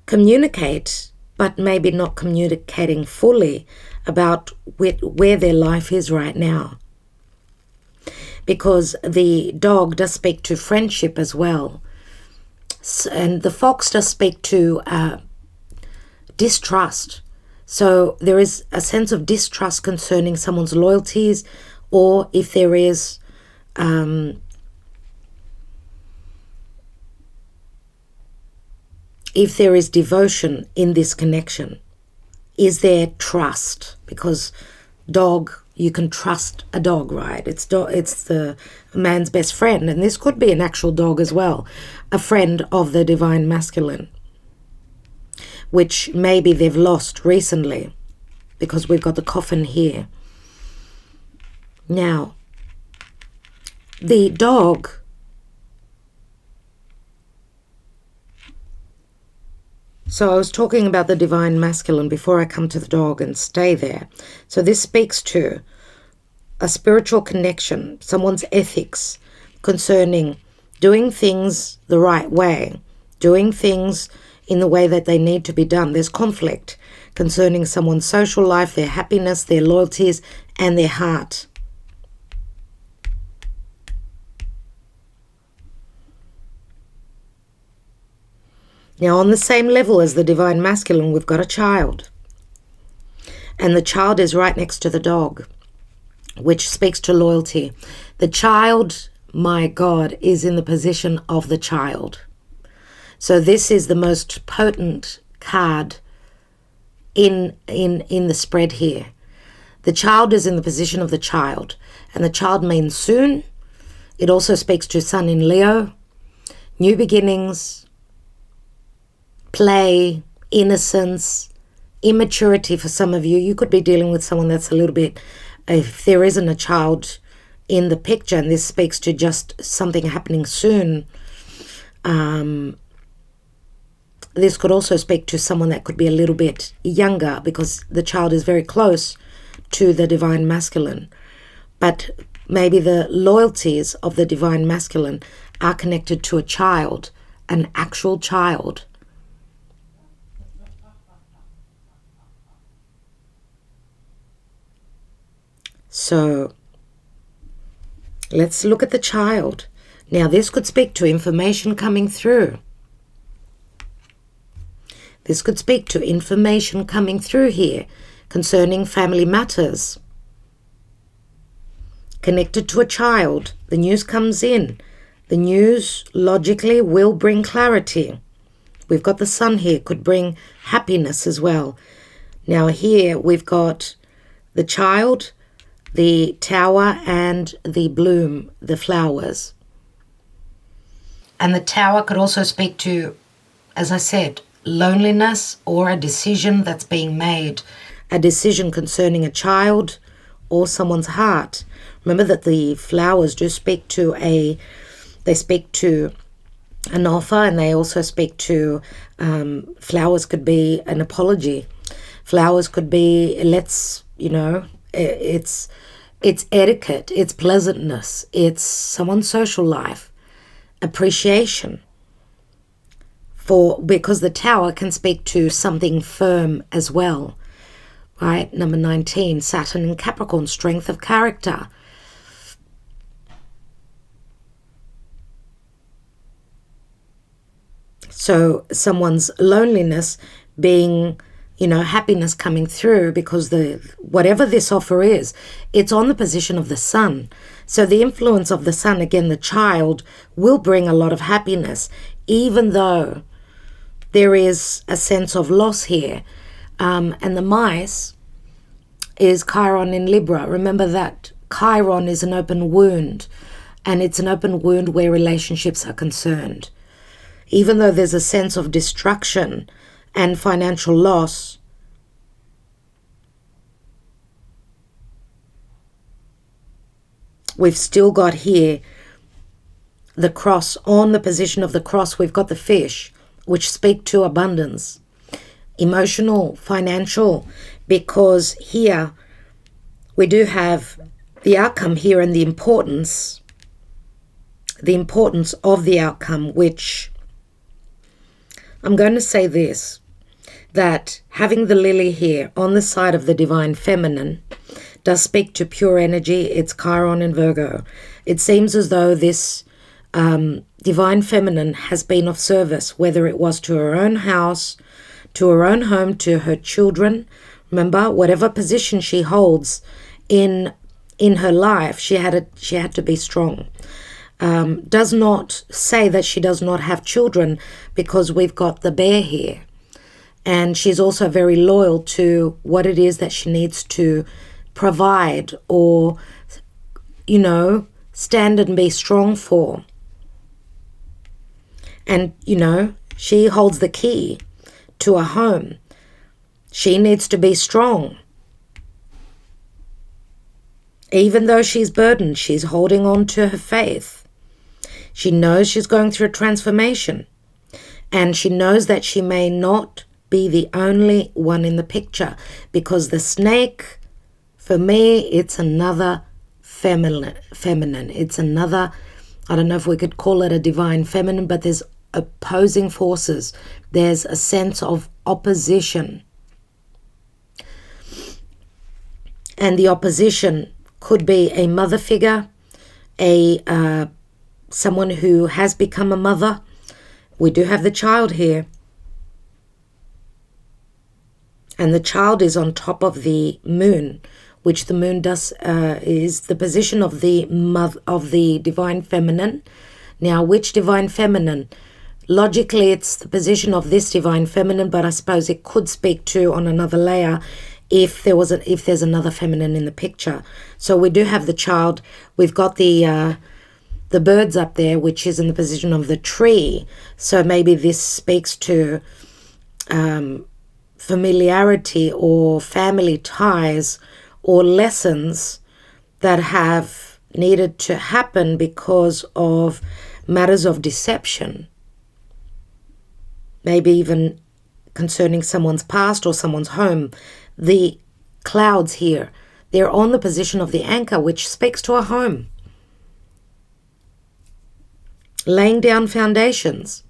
communicate, but maybe not communicating fully about where their life is right now. Because the dog does speak to friendship as well. And the fox does speak to distrust. So there is a sense of distrust concerning someone's loyalties, or if there is devotion in this connection. Is there trust? Because dog, you can trust a dog, right? It's the man's best friend, and this could be an actual dog as well, a friend of the divine masculine, which maybe they've lost recently, because we've got the coffin here. Now, the dog, so I was talking about the divine masculine before I come to the dog and stay there. So this speaks to a spiritual connection, someone's ethics concerning doing things the right way, doing things in the way that they need to be done. There's conflict concerning someone's social life, their happiness, their loyalties, and their heart. Now, on the same level as the divine masculine, we've got a child. And the child is right next to the dog, which speaks to loyalty. The child, my God, is in the position of the child. So this is the most potent card in the spread here. The child is in the position of the child. And the child means soon. It also speaks to Sun in Leo, new beginnings, play, innocence, immaturity for some of you. You could be dealing with someone that's a little bit, if there isn't a child in the picture, and this speaks to just something happening soon. This could also speak to someone that could be a little bit younger, because the child is very close to the divine masculine. But maybe the loyalties of the divine masculine are connected to a child, an actual child. So let's look at the child. Now this could speak to information coming through. This could speak to information coming through here concerning family matters. Connected to a child, the news comes in. The news logically will bring clarity. We've got the sun here, could bring happiness as well. Now here we've got the child, the tower, and the bloom, the flowers. And the tower could also speak to, as I said, loneliness or a decision that's being made, a decision concerning a child or someone's heart. Remember that the flowers do speak to an offer, and they also speak to, flowers could be an apology. Flowers could be, it's etiquette, it's pleasantness, it's someone's social life, appreciation. Because the tower can speak to something firm as well, right? Number 19, Saturn in Capricorn, strength of character. So someone's loneliness being, happiness coming through, because whatever this offer is, it's on the position of the sun. So the influence of the sun, again, the child, will bring a lot of happiness, even though there is a sense of loss here. And the mice is Chiron in Libra. Remember that Chiron is an open wound, and it's an open wound where relationships are concerned. Even though there's a sense of destruction and financial loss, we've still got here the cross. On the position of the cross, we've got the fish, which speak to abundance, emotional, financial, because here we do have the outcome here and the importance of the outcome, which I'm going to say this, that having the lily here on the side of the divine feminine does speak to pure energy. It's Chiron in Virgo. It seems as though this divine feminine has been of service, whether it was to her own house, to her own home, to her children. Remember, whatever position she holds in her life, she had to be strong. Does not say that she does not have children, because we've got the bear here. And she's also very loyal to what it is that she needs to provide or, stand and be strong for. And, she holds the key to a home. She needs to be strong. Even though she's burdened, she's holding on to her faith. She knows she's going through a transformation. And she knows that she may not be the only one in the picture, because the snake, for me, it's another feminine. It's another, I don't know if we could call it a divine feminine, but there's opposing forces. There's a sense of opposition. And the opposition could be a mother figure, someone who has become a mother. We do have the child here. And the child is on top of the moon, which the moon is the position of the divine feminine. Now, which divine feminine? Logically, it's the position of this divine feminine, but I suppose it could speak to, on another layer, if there's another feminine in the picture. So we do have the child. We've got the birds up there, which is in the position of the tree. So maybe this speaks to familiarity or family ties or lessons that have needed to happen because of matters of deception. Maybe even concerning someone's past or someone's home. The clouds here, they're on the position of the anchor, which speaks to a home. Laying down foundations.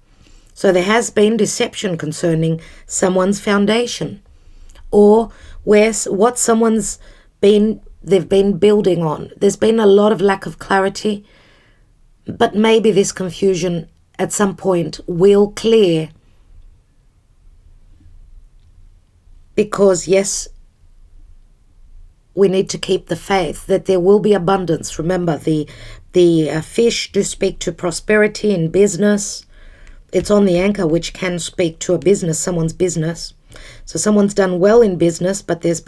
So there has been deception concerning someone's foundation, or what they've been building on. There's been a lot of lack of clarity, but maybe this confusion at some point will clear. Because yes, we need to keep the faith that there will be abundance. Remember, the fish do speak to prosperity in business. It's on the anchor, which can speak to a business, someone's business. So someone's done well in business, but there's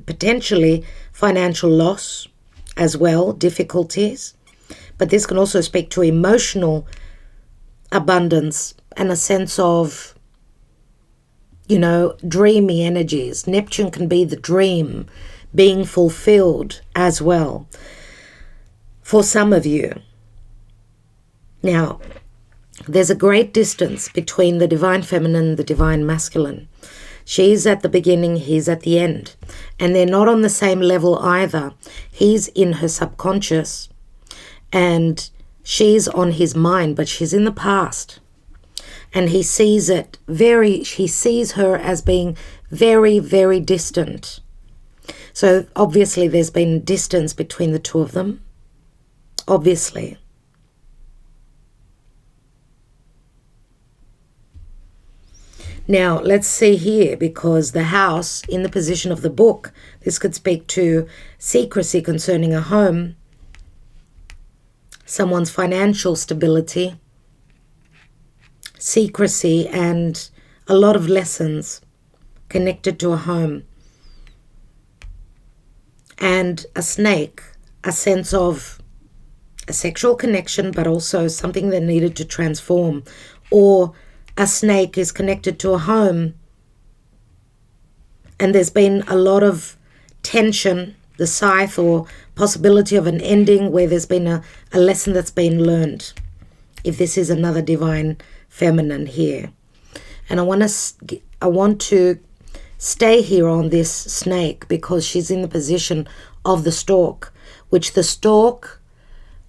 potentially financial loss as well, difficulties. But this can also speak to emotional abundance and a sense of, dreamy energies. Neptune can be the dream being fulfilled as well for some of you. Now, there's a great distance between the divine feminine and the divine masculine. She's at the beginning, he's at the end. And they're not on the same level either. He's in her subconscious and she's on his mind, but she's in the past. And he sees her as being very, very distant. So obviously there's been distance between the two of them. Obviously. Now, let's see here, because the house in the position of the book, this could speak to secrecy concerning a home, someone's financial stability, secrecy, and a lot of lessons connected to a home. And a snake, a sense of a sexual connection, but also something that needed to transform. Or a snake is connected to a home, and there's been a lot of tension, the scythe, or possibility of an ending where there's been a lesson that's been learned, if this is another divine feminine here. And I want to stay here on this snake because she's in the position of the stork, which the stork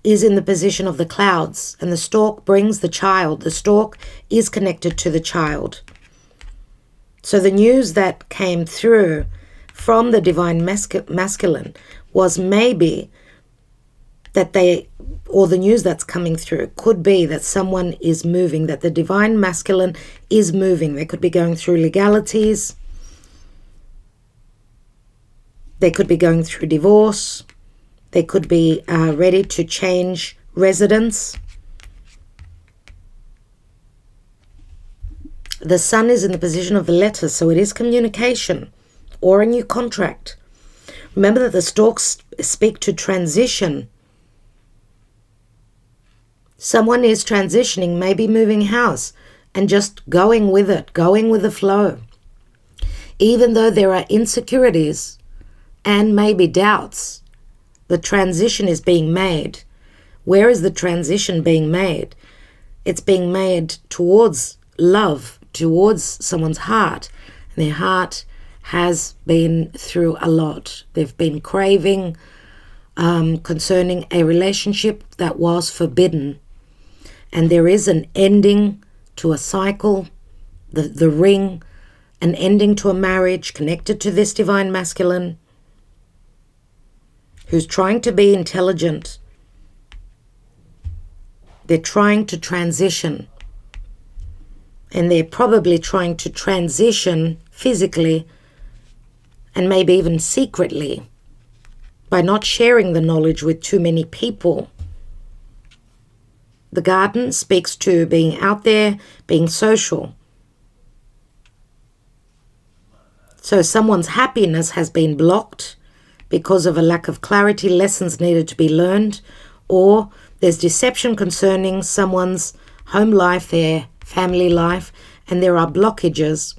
is in the position of the clouds, and the stork brings the child. The stork is connected to the child. So the news that came through from the divine masculine was maybe that the news that's coming through could be that someone is moving, that the divine masculine is moving. They could be going through legalities. They could be going through divorce. They could be ready to change residence. The sun is in the position of the letter, so it is communication or a new contract. Remember that the storks speak to transition. Someone is transitioning, maybe moving house, and just going with it, going with the flow. Even though there are insecurities, and maybe doubts. The transition is being made. Where is the transition being made? It's being made towards love, towards someone's heart. And their heart has been through a lot. They've been craving concerning a relationship that was forbidden. And there is an ending to a cycle, the ring, an ending to a marriage connected to this divine masculine who's trying to be intelligent. They're trying to transition. And they're probably trying to transition physically and maybe even secretly by not sharing the knowledge with too many people. The garden speaks to being out there, being social. So someone's happiness has been blocked because of a lack of clarity, lessons needed to be learned, or there's deception concerning someone's home life, their family life, and there are blockages.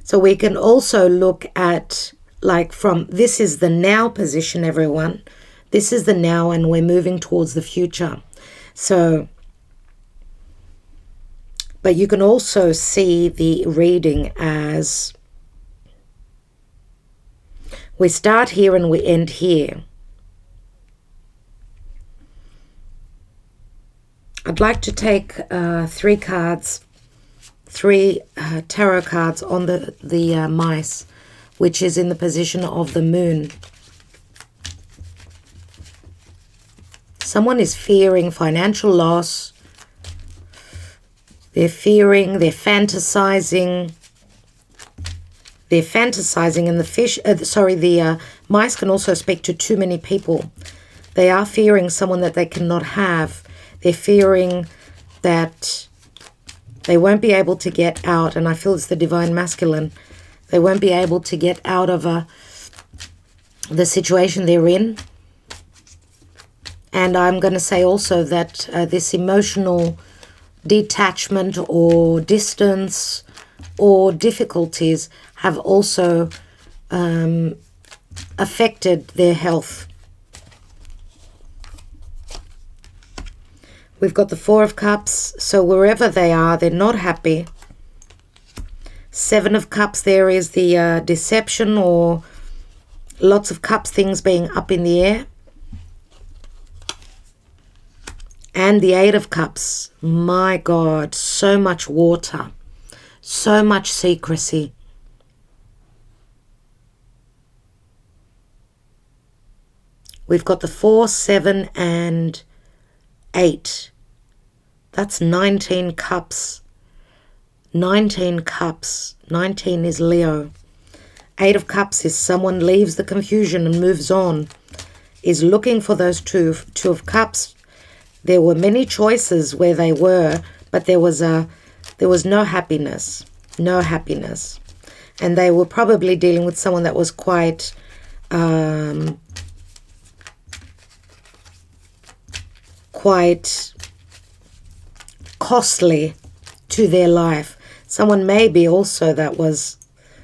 So we can also look at, like, from this is the now position, everyone. This is the now, and we're moving towards the future. So, but you can also see the reading as we start here and we end here. I'd like to take three cards, three tarot cards on the mice, which is in the position of the moon. Someone is fearing financial loss. They're fearing, they're fantasizing. They're fantasizing, and the mice can also speak to too many people. They are fearing someone that they cannot have. They're fearing that they won't be able to get out, and I feel it's the divine masculine. They won't be able to get out of the situation they're in. And I'm going to say also that this emotional detachment or distance or difficulties have also affected their health. We've got the Four of Cups, so wherever they are, they're not happy. Seven of Cups, there is the deception or lots of cups, things being up in the air. And the Eight of Cups, my God, so much water, so much secrecy. We've got the 4, 7, and 8. That's 19 cups. 19 cups. 19 is Leo. 8 of Cups is someone leaves the confusion and moves on, is looking for those two of Cups. There were many choices where they were, but there was no happiness. No happiness. And they were probably dealing with someone that was quite costly to their life. Someone maybe also that was,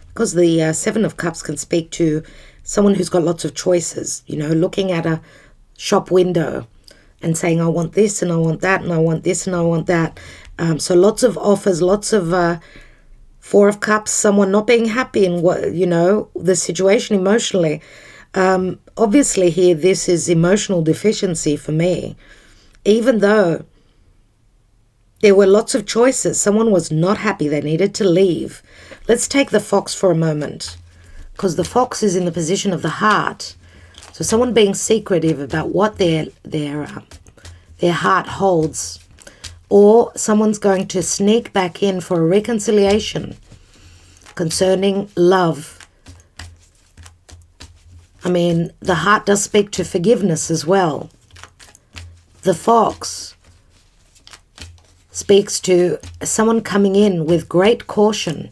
because the Seven of Cups can speak to someone who's got lots of choices, you know, looking at a shop window and saying, I want this and I want that and I want this and I want that. So lots of offers, lots of Four of Cups, someone not being happy in what, you know, the situation emotionally. Obviously here, this is emotional deficiency for me. Even though there were lots of choices, someone was not happy. They needed to leave. Let's take the Fox for a moment, because the Fox is in the position of the heart. So someone being secretive about what their heart holds, or someone's going to sneak back in for a reconciliation concerning love. I mean, the heart does speak to forgiveness as well. The Fox speaks to someone coming in with great caution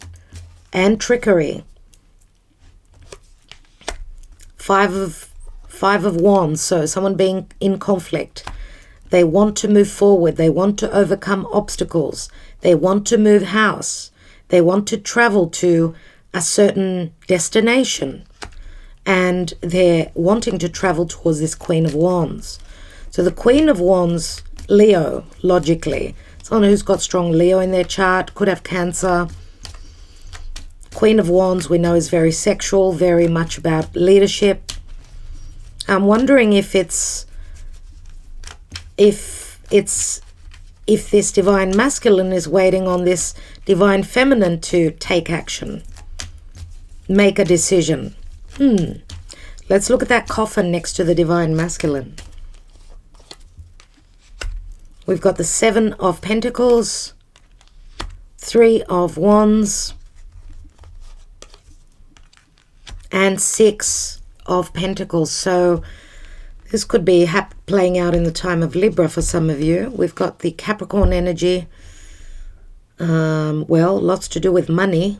and trickery. Five of Wands, so someone being in conflict. They want to move forward. They want to overcome obstacles. They want to move house. They want to travel to a certain destination. And they're wanting to travel towards this Queen of Wands. So the Queen of Wands, Leo, logically, someone who's got strong Leo in their chart, could have Cancer. Queen of Wands, we know, is very sexual, very much about leadership. I'm wondering if this divine masculine is waiting on this divine feminine to take action, make a decision. Let's look at that coffin next to the divine masculine. We've got the 7 of Pentacles, 3 of Wands, and 6 of Pentacles. So this could be playing out in the time of Libra for some of you. We've got the Capricorn energy. Well, lots to do with money,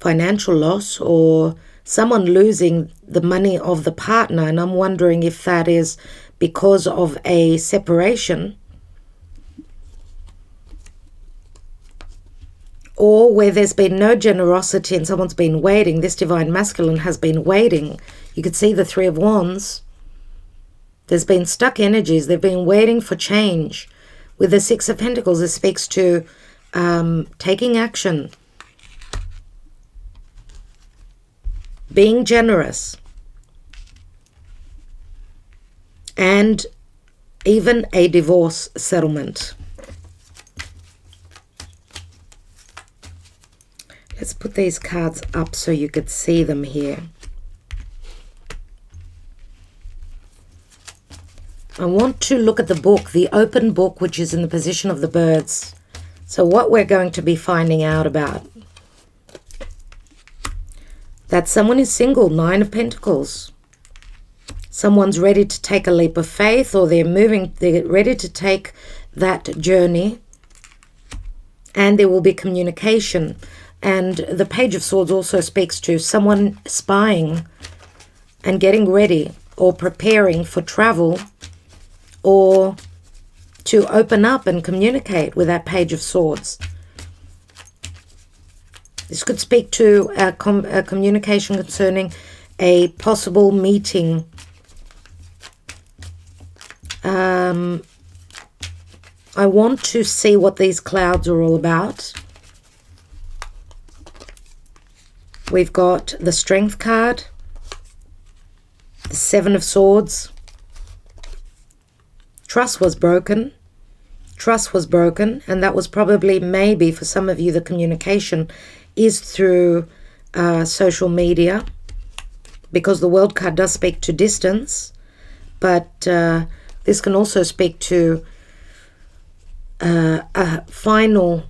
financial loss, or someone losing the money of the partner. And I'm wondering if that is because of a separation, or where there's been no generosity and someone's been waiting. This divine masculine has been waiting. You could see the 3 of Wands. There's been stuck energies. They've been waiting for change. With the 6 of Pentacles, it speaks to taking action, being generous, and even a divorce settlement. Let's put these cards up so you could see them here. I want to look at the book, the open book, which is in the position of the birds. So what we're going to be finding out about. That someone is single, 9 of Pentacles. Someone's ready to take a leap of faith, or they're ready to take that journey. And there will be communication. And the Page of Swords also speaks to someone spying and getting ready or preparing for travel, or to open up and communicate with that Page of Swords. This could speak to a communication concerning a possible meeting. I want to see what these clouds are all about. We've got the Strength card, the 7 of Swords. Trust was broken. Trust was broken, and that was probably, maybe for some of you, the communication is through social media, because the World card does speak to distance, but this can also speak to a final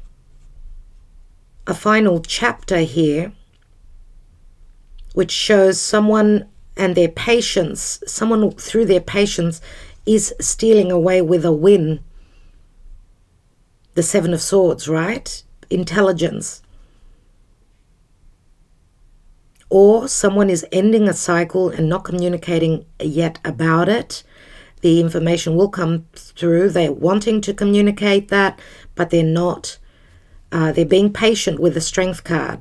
chapter here, which shows someone and their patience. Someone through their patience is stealing away with a win. The 7 of Swords, right? Intelligence. Or someone is ending a cycle and not communicating yet about it. The information will come through. They're wanting to communicate that, but they're not. They're being patient with the Strength card.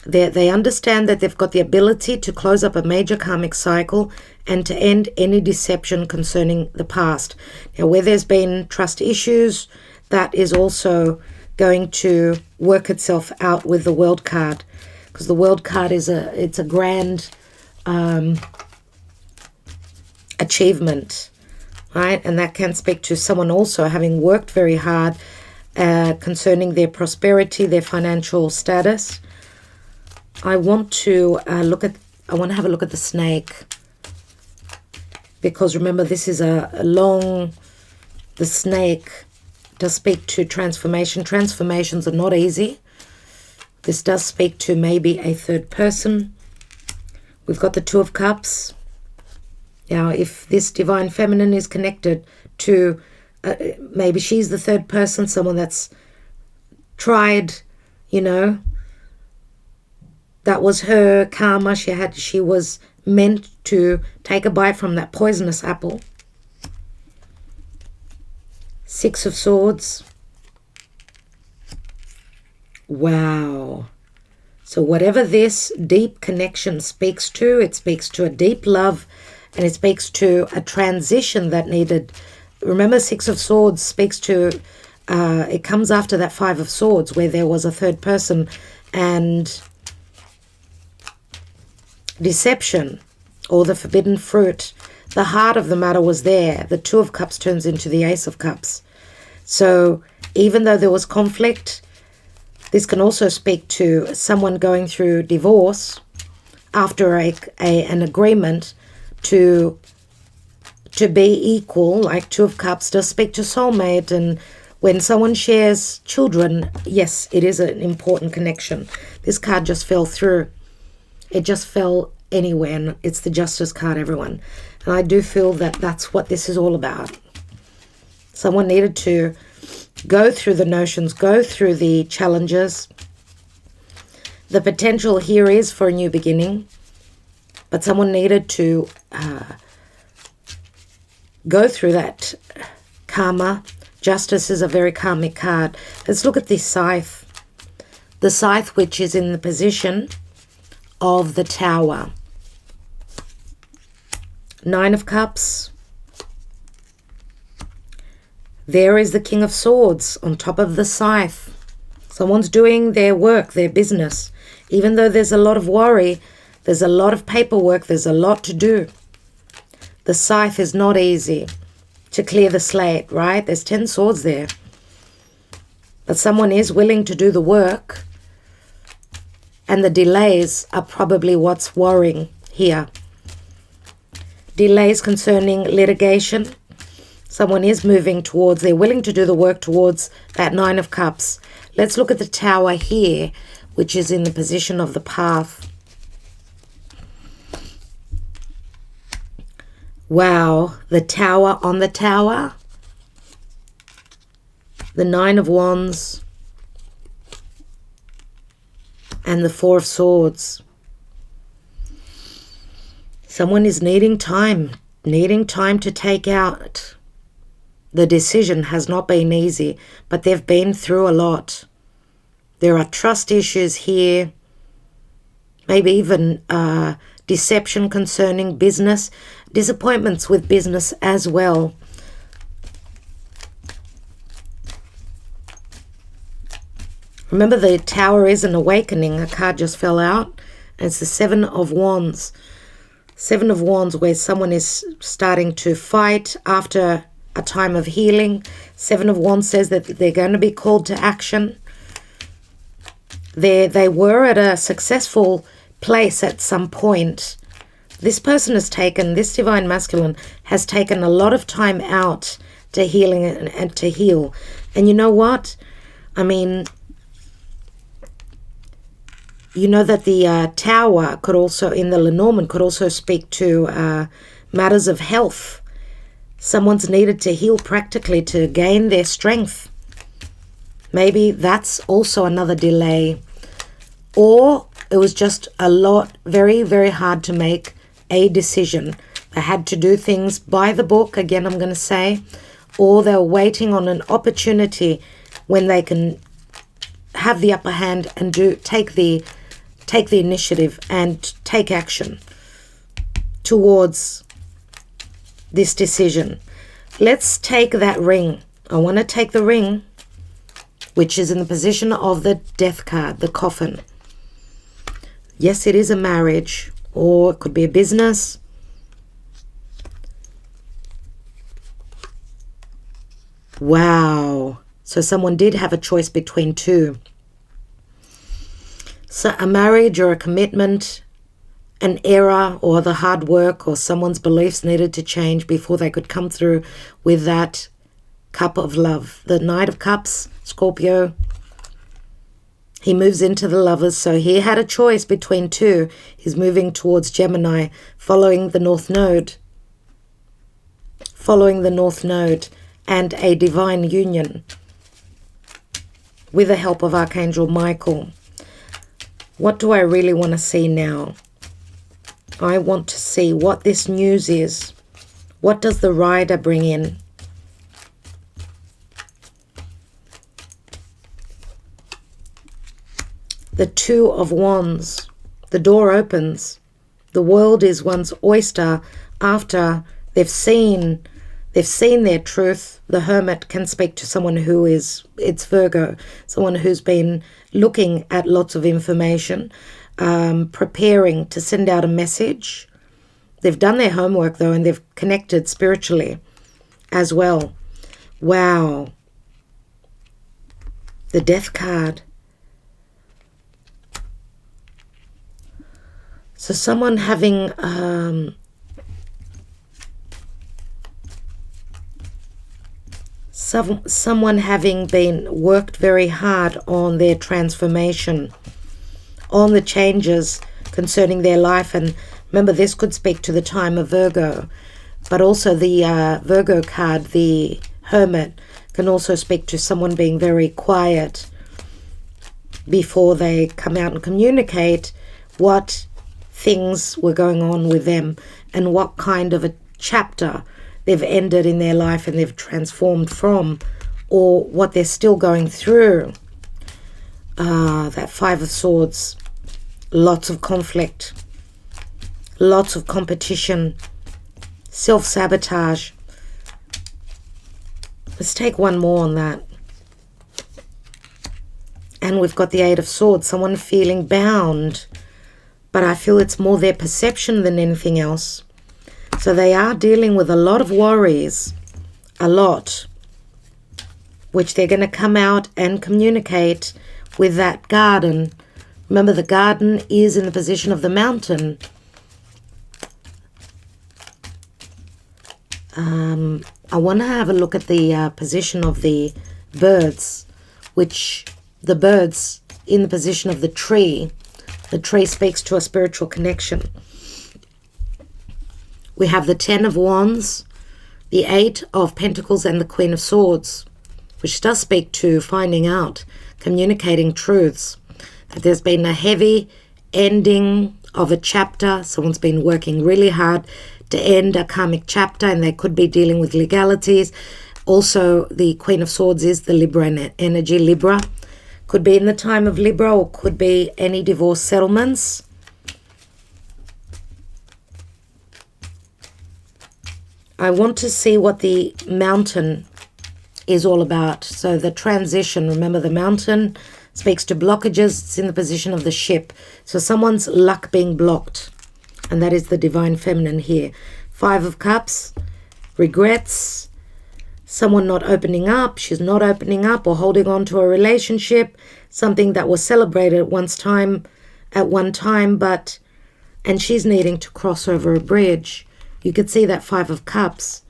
They understand that they've got the ability to close up a major karmic cycle and to end any deception concerning the past. Now, where there's been trust issues, that is also going to work itself out with the World card, because the World card is a grand achievement, right? And that can speak to someone also having worked very hard concerning their prosperity, their financial status. I want to have a look at the snake, because remember, this is the snake does speak to transformation. Transformations are not easy. This does speak to maybe a third person. We've got the 2 of Cups. Now, if this divine feminine is connected to, maybe she's the third person, someone that's tried, that was her karma. She was meant to take a bite from that poisonous apple. Six of Swords. Wow. So whatever this deep connection speaks to, it speaks to a deep love, and it speaks to a transition that needed. Remember, Six of Swords speaks to, it comes after that Five of Swords where there was a third person and deception, or the forbidden fruit. The heart of the matter was there. The Two of Cups turns into the Ace of Cups. So even though there was conflict, this can also speak to someone going through divorce after an agreement to be equal. Like Two of Cups does speak to soulmate, and when someone shares children, yes, it is an important connection. This card just fell through. It just fell anywhere, and it's the Justice card, everyone. And I do feel that that's what this is all about. Someone needed to go through the notions, go through the challenges. The potential here is for a new beginning, but someone needed to go through that karma. Justice is a very karmic card. Let's look at this scythe. The scythe, which is in the position of the Tower. Nine of Cups. There is the King of Swords on top of the scythe. Someone's doing their work, their business. Even though there's a lot of worry, there's a lot of paperwork, there's a lot to do. The scythe is not easy to clear the slate, right? There's 10 swords there. But someone is willing to do the work, and the delays are probably what's worrying here. Delays concerning litigation. Someone is moving towards, they're willing to do the work towards that Nine of Cups. Let's look at the Tower here, which is in the position of the path. Wow, the Tower on the Tower. The Nine of Wands. And the Four of Swords. Someone is needing time to take out. The decision has not been easy, but they've been through a lot. There are trust issues here, maybe even deception concerning business, disappointments with business as well. Remember, the Tower is an awakening. A card just fell out. And it's the Seven of Wands. Seven of Wands, where someone is starting to fight after a time of healing. Seven of Wands says that they're going to be called to action. They were at a successful place at some point. This person has taken, this Divine Masculine has taken a lot of time out to healing and to heal. And you know what? I mean, you know that the Tower could also, in the Lenormand, could also speak to matters of health. Someone's needed to heal practically to gain their strength. Maybe that's also another delay. Or it was just a lot, very, very hard to make a decision. They had to do things by the book, again, I'm going to say. Or they were waiting on an opportunity when they can have the upper hand and take the initiative and take action towards this decision. Let's take that ring. I want to take the ring, which is in the position of the Death card, the coffin. Yes, it is a marriage, or it could be a business. Wow. So someone did have a choice between two. So a marriage or a commitment, an error or the hard work or someone's beliefs needed to change before they could come through with that cup of love. The Knight of Cups, Scorpio, he moves into the Lovers. So he had a choice between two. He's moving towards Gemini, following the North Node. Following the North Node and a divine union with the help of Archangel Michael. What do I really want to see now? I want to see what this news is. What does the Rider bring in? The Two of Wands. The door opens. The world is one's oyster after they've seen their truth. The Hermit can speak to someone who is, it's Virgo, someone who's been looking at lots of information, preparing to send out a message. They've done their homework though, and they've connected spiritually as well. Wow. The Death card. So someone having someone having been worked very hard on their transformation, on the changes concerning their life. And remember, this could speak to the time of Virgo, but also the Virgo card, the Hermit, can also speak to someone being very quiet before they come out and communicate what things were going on with them and what kind of a chapter they've ended in their life and they've transformed from, or what they're still going through. That Five of Swords. Lots of conflict, lots of competition, self-sabotage. Let's take one more on that. And we've got the Eight of Swords, someone feeling bound, but I feel it's more their perception than anything else. So they are dealing with a lot of worries, a lot, which they're going to come out and communicate with that garden. Remember, the garden is in the position of the mountain. I want to have a look at the position of the birds, which the birds in the position of the tree. The tree speaks to a spiritual connection. We have the Ten of Wands, the Eight of Pentacles, and the Queen of Swords, which does speak to finding out, communicating truths. That there's been a heavy ending of a chapter. Someone's been working really hard to end a karmic chapter, and they could be dealing with legalities. Also, the Queen of Swords is the Libra energy. Libra could be in the time of Libra, or could be any divorce settlements. I want to see what the mountain is all about. So the transition, remember the mountain speaks to blockages. It's in the position of the ship. So someone's luck being blocked. And that is the Divine Feminine here. Five of Cups, regrets, someone not opening up. She's not opening up or holding on to a relationship, something that was celebrated at one time, and she's needing to cross over a bridge. You could see that Five of Cups,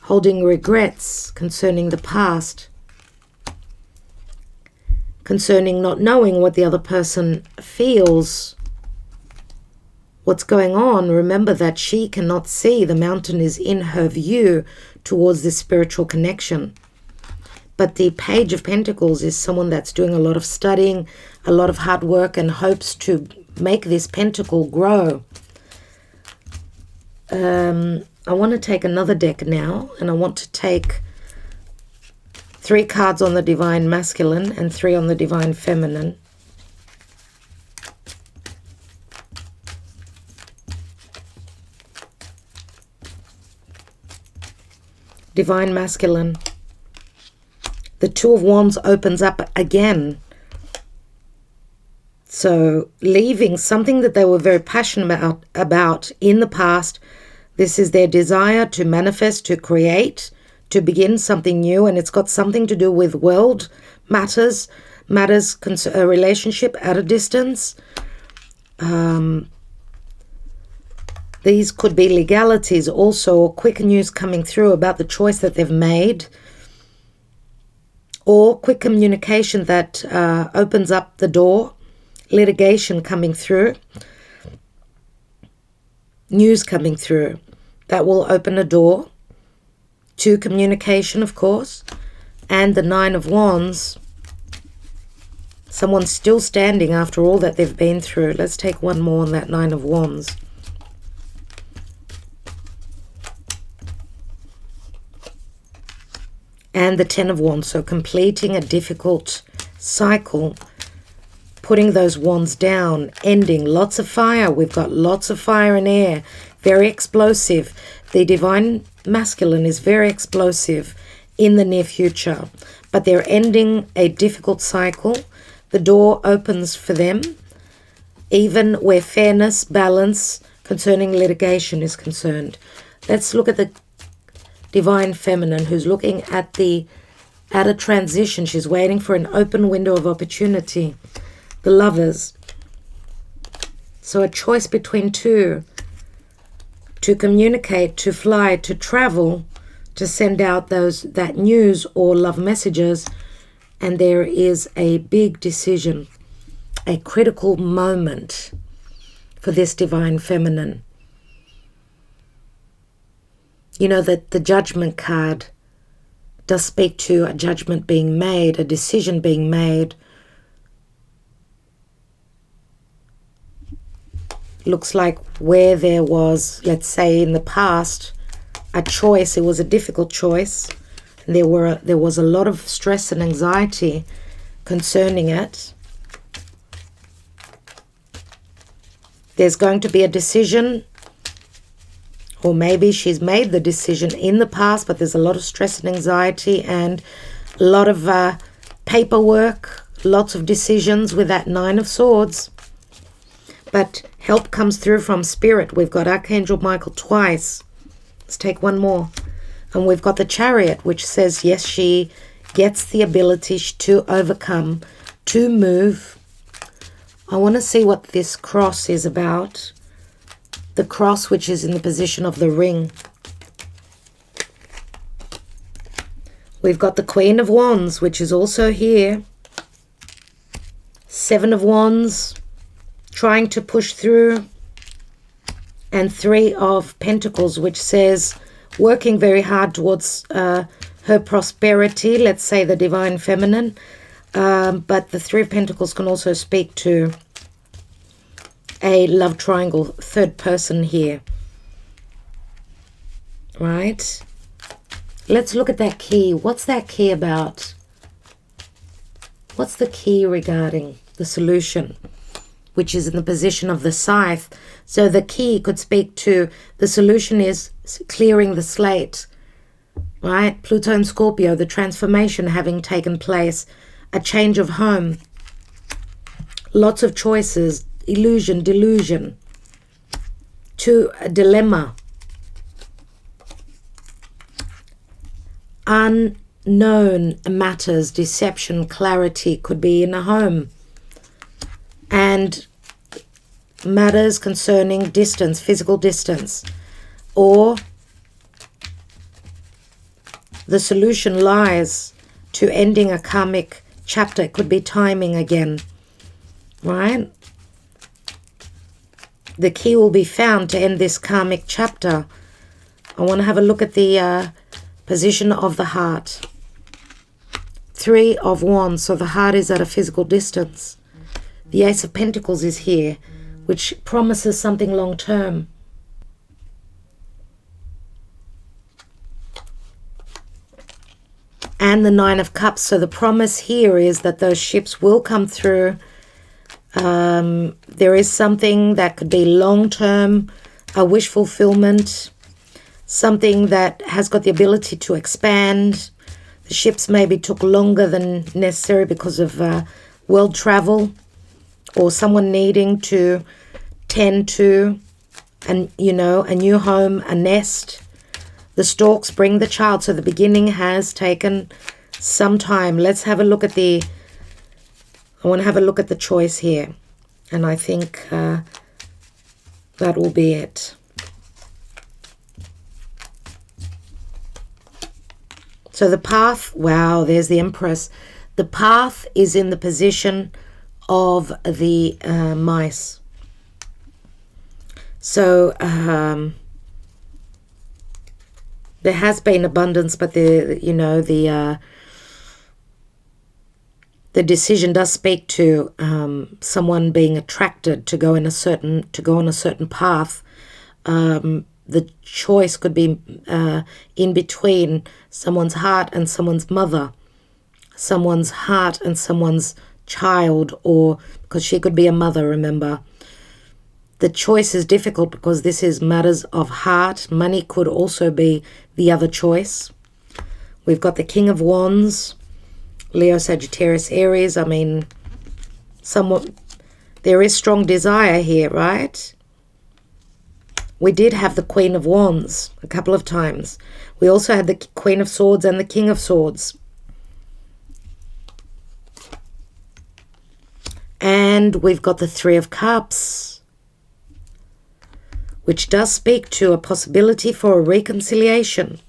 holding regrets concerning the past, concerning not knowing what the other person feels, what's going on. Remember that she cannot see. The mountain is in her view towards this spiritual connection. But the Page of Pentacles is someone that's doing a lot of studying, a lot of hard work, and hopes to make this pentacle grow. I want to take another deck now, and I want to take 3 cards on the Divine Masculine and 3 on the Divine Feminine. Divine Masculine. The Two of Wands opens up again. So leaving something that they were very passionate about in the past. This is their desire to manifest, to create, to begin something new. And it's got something to do with world matters, a relationship at a distance. These could be legalities also, or quick news coming through about the choice that they've made, or quick communication that opens up the door, litigation coming through, news coming through that will open a door to communication, of course. And the Nine of Wands, someone's still standing after all that they've been through. Let's take one more on that Nine of Wands. And the Ten of Wands, so completing a difficult cycle, putting those wands down, ending. Lots of fire. We've got lots of fire and air. Very explosive. The divine masculine is very explosive in the near future. But they're ending a difficult cycle. The door opens for them, even where fairness, balance concerning litigation is concerned. Let's look at the divine feminine who's looking at a transition. She's waiting for an open window of opportunity. The Lovers. So a choice between two. To communicate, to fly, to travel, to send out that news or love messages. And there is a big decision, a critical moment for this divine feminine. You know that the Judgment card does speak to a judgment being made, a decision being made. Looks like where there was, let's say in the past, a choice, it was a difficult choice. And there was a lot of stress and anxiety concerning it. There's going to be a decision, or maybe she's made the decision in the past, but there's a lot of stress and anxiety and a lot of paperwork, lots of decisions with that Nine of Swords. But help comes through from Spirit. We've got Archangel Michael twice. Let's take one more. And we've got the Chariot, which says, yes, she gets the ability to overcome, to move. I want to see what this cross is about. The cross, which is in the position of the ring. We've got the Queen of Wands, which is also here. Seven of Wands, trying to push through. And Three of Pentacles, which says working very hard towards her prosperity, let's say the divine feminine. But the Three of Pentacles can also speak to a love triangle, third person here. Right? Let's look at that key. What's that key about? What's the key regarding the solution, which is in the position of the scythe? So the key could speak to the solution is clearing the slate, right? Pluto and Scorpio, the transformation having taken place, a change of home, lots of choices, illusion, delusion, to a dilemma, unknown matters, deception, clarity could be in a home, and matters concerning distance, physical distance, or the solution lies to ending a karmic chapter. It could be timing again, right? The key will be found to end this karmic chapter. I want to have a look at the position of the heart. Three of Wands, so the heart is at a physical distance. The Ace of Pentacles is here, which promises something long term. And the Nine of Cups. So the promise here is that those ships will come through. There is something that could be long term, a wish fulfillment, something that has got the ability to expand. The ships maybe took longer than necessary because of world travel, or someone needing to tend to, and you know, a new home, a nest. The storks bring the child, so the beginning has taken some time. Let's have a look at I want to have a look at the choice here, and I think that will be it. So the path, wow, there's the Empress. The path is in the position of the mice. So there has been abundance, but the decision does speak to someone being attracted to go on a certain path. The choice could be in between someone's heart and someone's mother, someone's heart and someone's child, or because she could be a mother, remember. The choice is difficult because this is matters of heart. Money could also be the other choice. We've got the King of Wands, Leo, Sagittarius, Aries. I mean, somewhat, there is strong desire here, right? We did have the Queen of Wands a couple of times. We also had the Queen of Swords and the King of Swords. And we've got the Three of Cups, which does speak to a possibility for a reconciliation.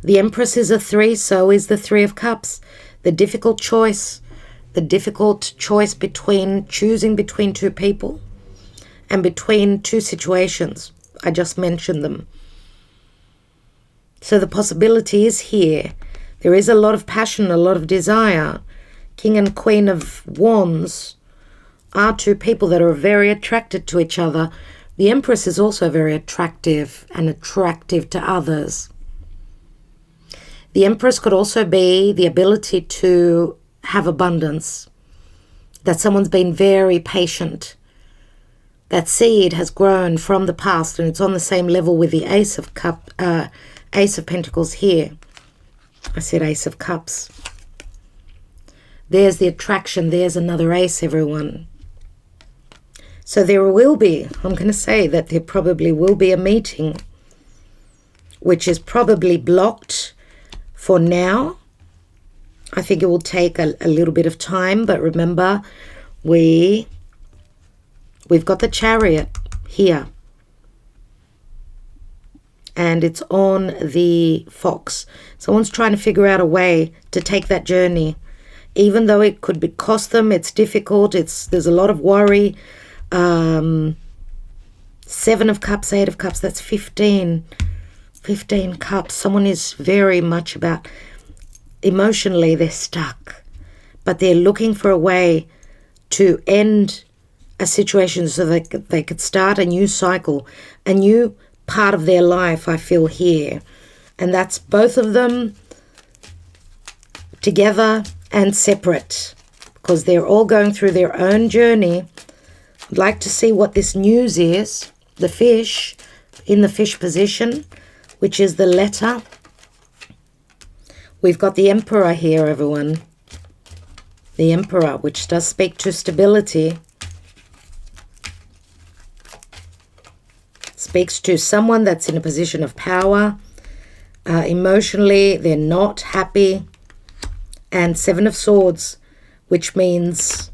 The Empress is a 3, so is the Three of Cups. The difficult choice between choosing between two people and between two situations. I just mentioned them. So the possibility is here. There is a lot of passion, a lot of desire. King and Queen of Wands are two people that are very attracted to each other. The Empress is also very attractive and attractive to others. The Empress could also be the ability to have abundance, that someone's been very patient. That seed has grown from the past, and it's on the same level with the Ace of Pentacles here. I said Ace of Cups. There's the attraction. There's another ace, everyone. So there will be, I'm going to say that there probably will be a meeting, which is probably blocked for now. I think it will take a little bit of time, but remember, we've got the Chariot here. And it's on the Fox. Someone's trying to figure out a way to take that journey. Even though it could cost them, it's difficult, there's a lot of worry. 7 of Cups, 8 of Cups, that's 15 cups. Someone is very much about, emotionally they're stuck, but they're looking for a way to end a situation so they could start a new cycle, a new part of their life, I feel here. And that's both of them together and separate, because they're all going through their own journey. I'd like to see what this news is. The fish, in the fish position, which is the letter. We've got the Emperor here, everyone. The Emperor, which does speak to stability. Speaks to someone that's in a position of power. Emotionally, they're not happy. And 7 of Swords, which means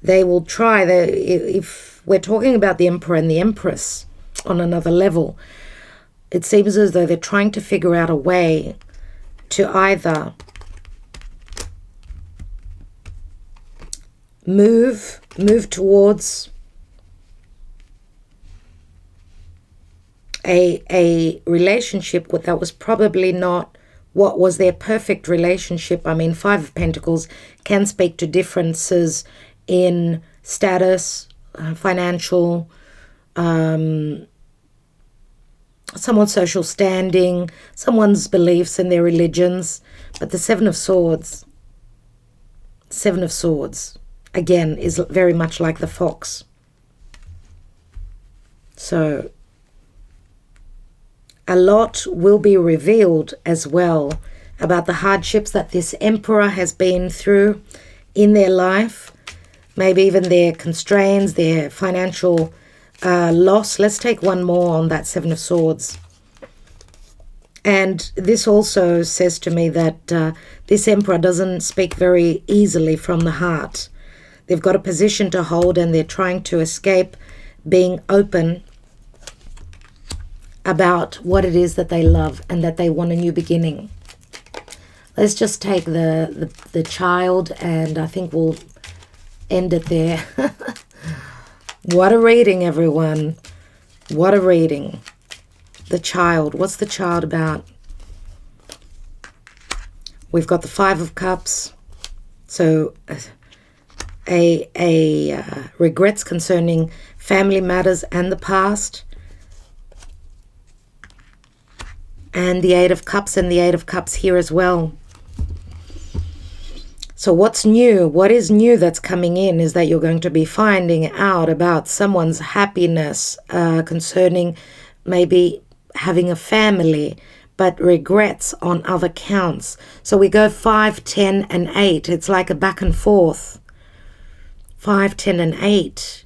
they will try. If we're talking about the Emperor and the Empress on another level, it seems as though they're trying to figure out a way to either move towards a relationship that was probably not what was their perfect relationship. I mean, 5 of Pentacles can speak to differences in status, financial, someone's social standing, someone's beliefs and their religions. But the 7 of Swords, again, is very much like the Fox. So a lot will be revealed as well about the hardships that this Emperor has been through in their life. Maybe even their constraints, their financial loss. Let's take one more on that 7 of Swords. And this also says to me that this Emperor doesn't speak very easily from the heart. They've got a position to hold and they're trying to escape being open about what it is that they love and that they want a new beginning. Let's just take the Child, and I think we'll end it there. What a reading, everyone. What a reading. The Child. What's the Child about? We've got the 5 of Cups. So regrets concerning family matters and the past. And the 8 of Cups and the 8 of Cups here as well. So what's new? What is new that's coming in is that you're going to be finding out about someone's happiness concerning maybe having a family, but regrets on other counts. So we go 5, 10, and 8. It's like a back and forth. 5, 10, and 8.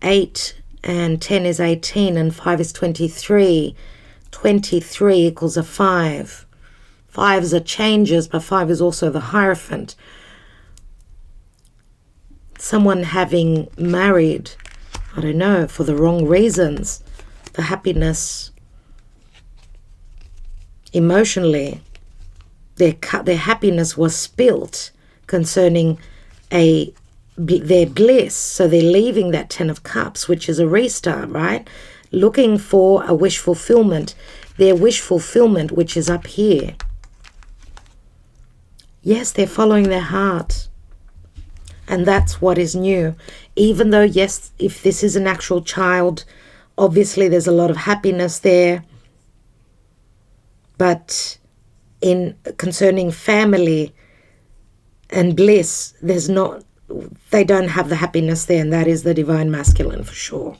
8 and 10 is 18, and 5 is 23. 23 equals a 5. 5s are changes, but 5 is also the Hierophant. Someone having married, I don't know, for the wrong reasons. The happiness, emotionally, their happiness was spilt concerning their bliss. So they're leaving that 10 of Cups, which is a restart, right? Looking for a wish fulfillment. Their wish fulfillment, which is up here. Yes, they're following their heart. And that's what is new. Even though, yes, if this is an actual child, obviously there's a lot of happiness there. But in concerning family and bliss, they don't have the happiness there, and that is the Divine Masculine for sure.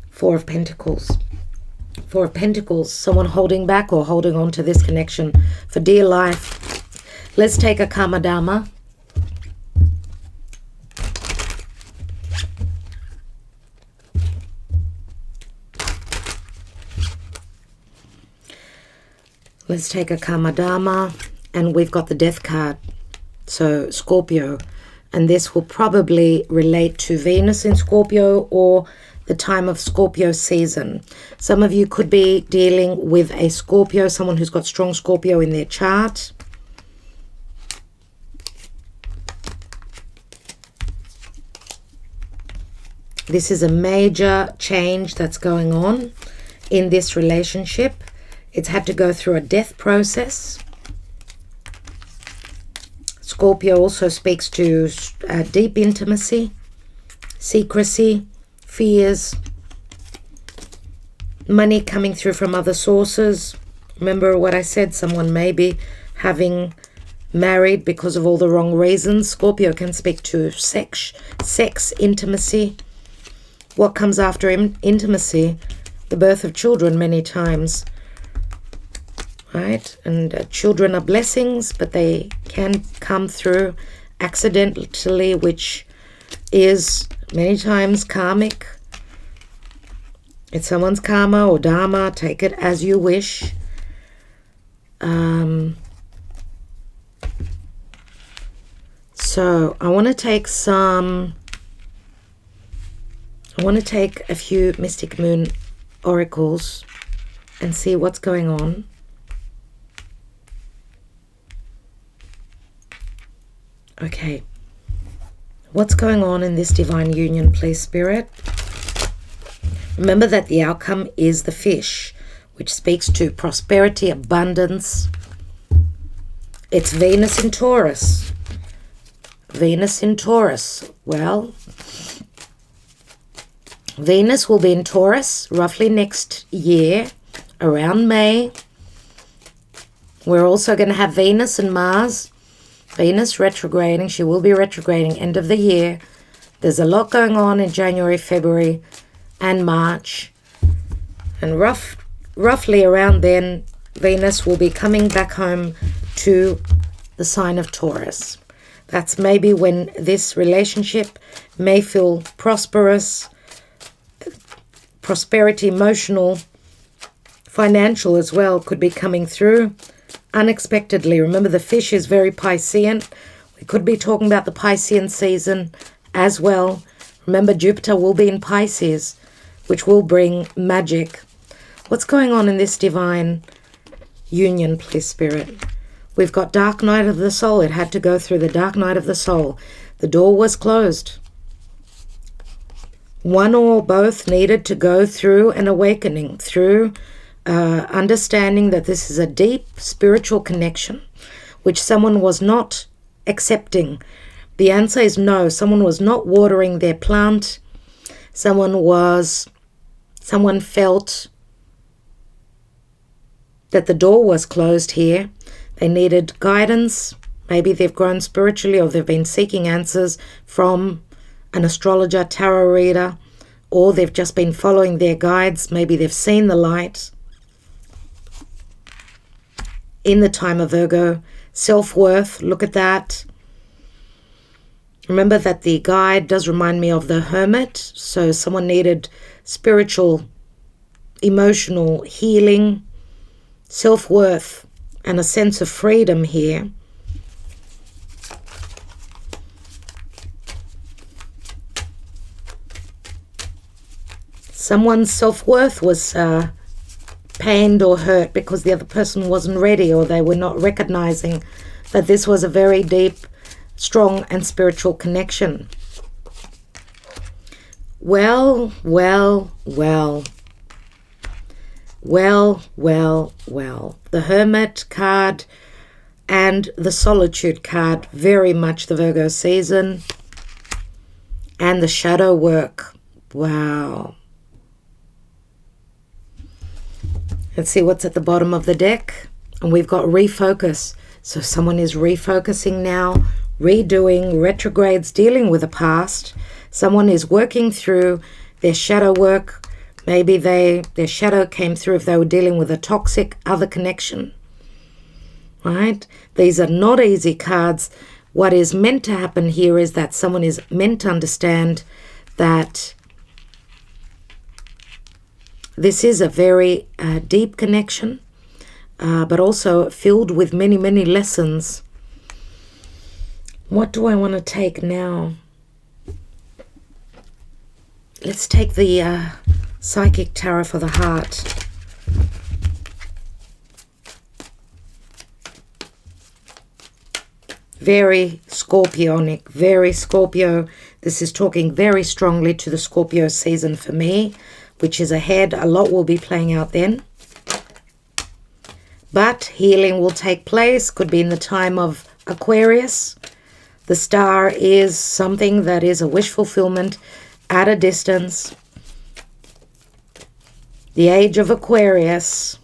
4 of Pentacles. 4 of Pentacles, someone holding back or holding on to this connection for dear life. Let's take a Karma Dharma. Let's take a Karma Dharma, and we've got the Death card. So Scorpio, and this will probably relate to Venus in Scorpio or the time of Scorpio season. Some of you could be dealing with a Scorpio, someone who's got strong Scorpio in their chart. This is a major change that's going on in this relationship. It's had to go through a death process. Scorpio also speaks to deep intimacy, secrecy, fears, money coming through from other sources. Remember what I said, someone may be having married because of all the wrong reasons. Scorpio can speak to sex, intimacy. What comes after intimacy? The birth of children many times, right? And children are blessings, but they can come through accidentally, which is many times karmic. It's someone's karma or dharma. Take it as you wish. So I want to take a few Mystic Moon oracles and see what's going on. Okay. What's going on in this divine union, please, Spirit? Remember that the outcome is the fish, which speaks to prosperity, abundance. It's Venus in Taurus. Venus in Taurus. Well, Venus will be in Taurus roughly next year, around May. We're also going to have Venus and Mars. Venus retrograding. She will be retrograding end of the year. There's a lot going on in January, February, and March. And roughly around then, Venus will be coming back home to the sign of Taurus. That's maybe when this relationship may feel prosperous, prosperity, emotional, financial as well could be coming through unexpectedly. Remember, the fish is very Piscean. We could be talking about the Piscean season as well. Remember, Jupiter will be in Pisces, which will bring magic. What's going on in this divine union, please, Spirit? We've got dark night of the soul. It had to go through the dark night of the soul. The door was closed. One or both needed to go through an awakening, through understanding that this is a deep spiritual connection, which someone was not accepting. The answer is no. Someone was not watering their plant. Someone felt that the door was closed here. They needed guidance. Maybe they've grown spiritually, or they've been seeking answers from an astrologer, tarot reader, or they've just been following their guides. Maybe they've seen the light in the time of Virgo. Self-worth, look at that. Remember that the guide does remind me of the Hermit. So someone needed spiritual, emotional healing, self-worth, and a sense of freedom here. Someone's self-worth was pained or hurt because the other person wasn't ready, or they were not recognizing that this was a very deep, strong and spiritual connection. Well. The Hermit card and the Solitude card, very much the Virgo season. And the shadow work. Wow. Let's see what's at the bottom of the deck. And we've got refocus. So someone is refocusing now, redoing retrogrades, dealing with the past. Someone is working through their shadow work. Maybe their shadow came through if they were dealing with a toxic other connection. Right? These are not easy cards. What is meant to happen here is that someone is meant to understand that this is a very deep connection, but also filled with many, many lessons. What do I want to take now? Let's take the Psychic Tarot for the Heart. Very Scorpionic, very Scorpio. This is talking very strongly to the Scorpio season for me, which is ahead. A lot will be playing out then. But healing will take place. Could be in the time of Aquarius. The star is something that is a wish fulfillment at a distance. The age of Aquarius.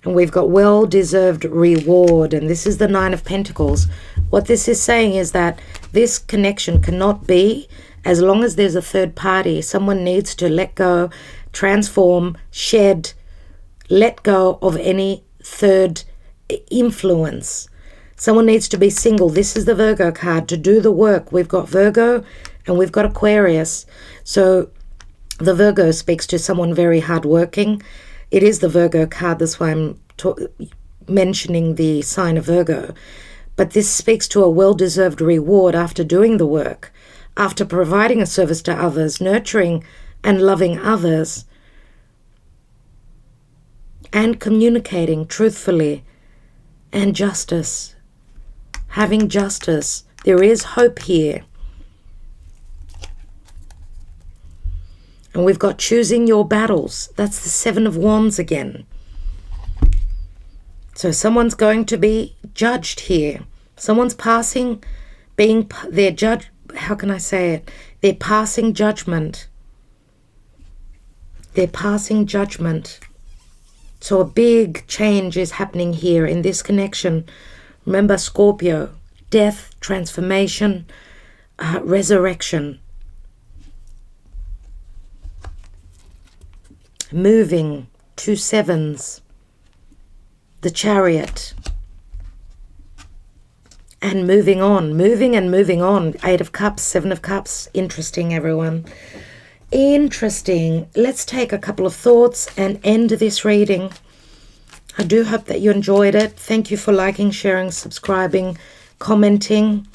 And we've got well-deserved reward. And this is the Nine of Pentacles. What this is saying is that this connection cannot be as long as there's a third party. Someone needs to let go, transform, shed, let go of any third influence. Someone needs to be single. This is the Virgo card to do the work. We've got Virgo and we've got Aquarius. So the Virgo speaks to someone very hardworking. It is the Virgo card. That's why I'm mentioning the sign of Virgo. But this speaks to a well-deserved reward after doing the work, after providing a service to others, nurturing and loving others, and communicating truthfully, and justice, having justice. There is hope here. And we've got choosing your battles. That's the Seven of Wands again. So someone's going to be judged here. Someone's passing, being their judge. How can I say it? They're passing judgment. They're passing judgment. So a big change is happening here in this connection. Remember Scorpio, death, transformation, resurrection. Moving, 2 sevens. The Chariot. And moving on, moving and moving on. 8 of Cups, 7 of Cups. Interesting, everyone. Interesting. Let's take a couple of thoughts and end this reading. I do hope that you enjoyed it. Thank you for liking, sharing, subscribing, commenting.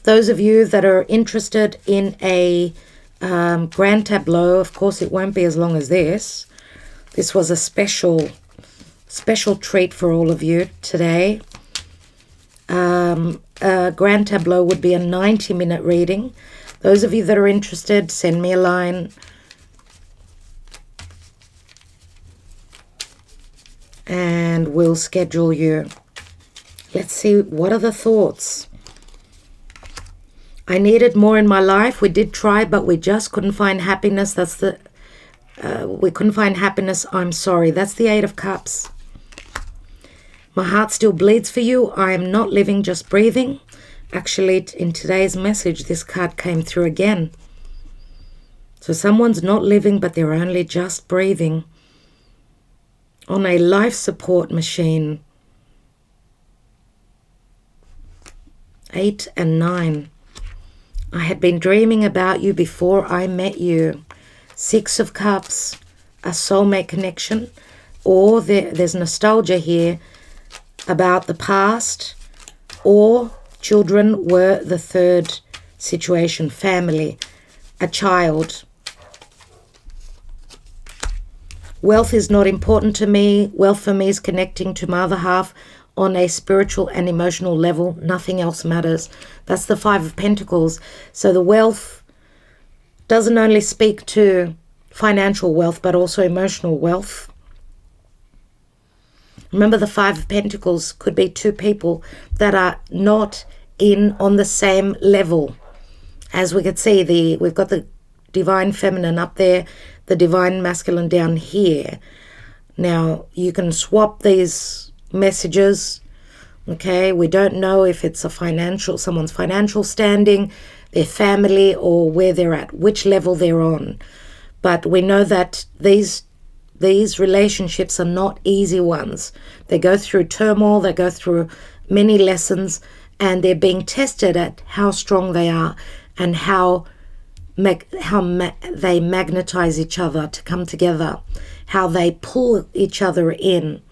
Those of you that are interested in a Grand Tableau, of course it won't be as long as this. This was a special treat for all of you today. A Grand Tableau would be a 90-minute reading. Those of you that are interested, send me a line. And we'll schedule you. Let's see, what are the thoughts? I needed more in my life. We did try, but we just couldn't find happiness. That's the, we couldn't find happiness. I'm sorry. That's the 8 of Cups. My heart still bleeds for you. I am not living, just breathing. Actually, in today's message, this card came through again. So someone's not living, but they're only just breathing on a life support machine. 8 and 9. I had been dreaming about you before I met you. 6 of Cups, a soulmate connection, or there's nostalgia here about the past, or children were the third situation, family, a child. Wealth is not important to me. Wealth for me is connecting to my other half on a spiritual and emotional level. Nothing else matters. That's the 5 of Pentacles. So the wealth doesn't only speak to financial wealth, but also emotional wealth. Remember, the 5 of Pentacles could be 2 people that are not on the same level. As we could see, we've got the divine feminine up there, the divine masculine down here. Now, you can swap these messages, okay? We don't know if it's someone's financial standing, their family, or where they're at, which level they're on. But we know that these relationships are not easy ones. They go through turmoil, they go through many lessons, and they're being tested at how strong they are and how they magnetize each other to come together, how they pull each other in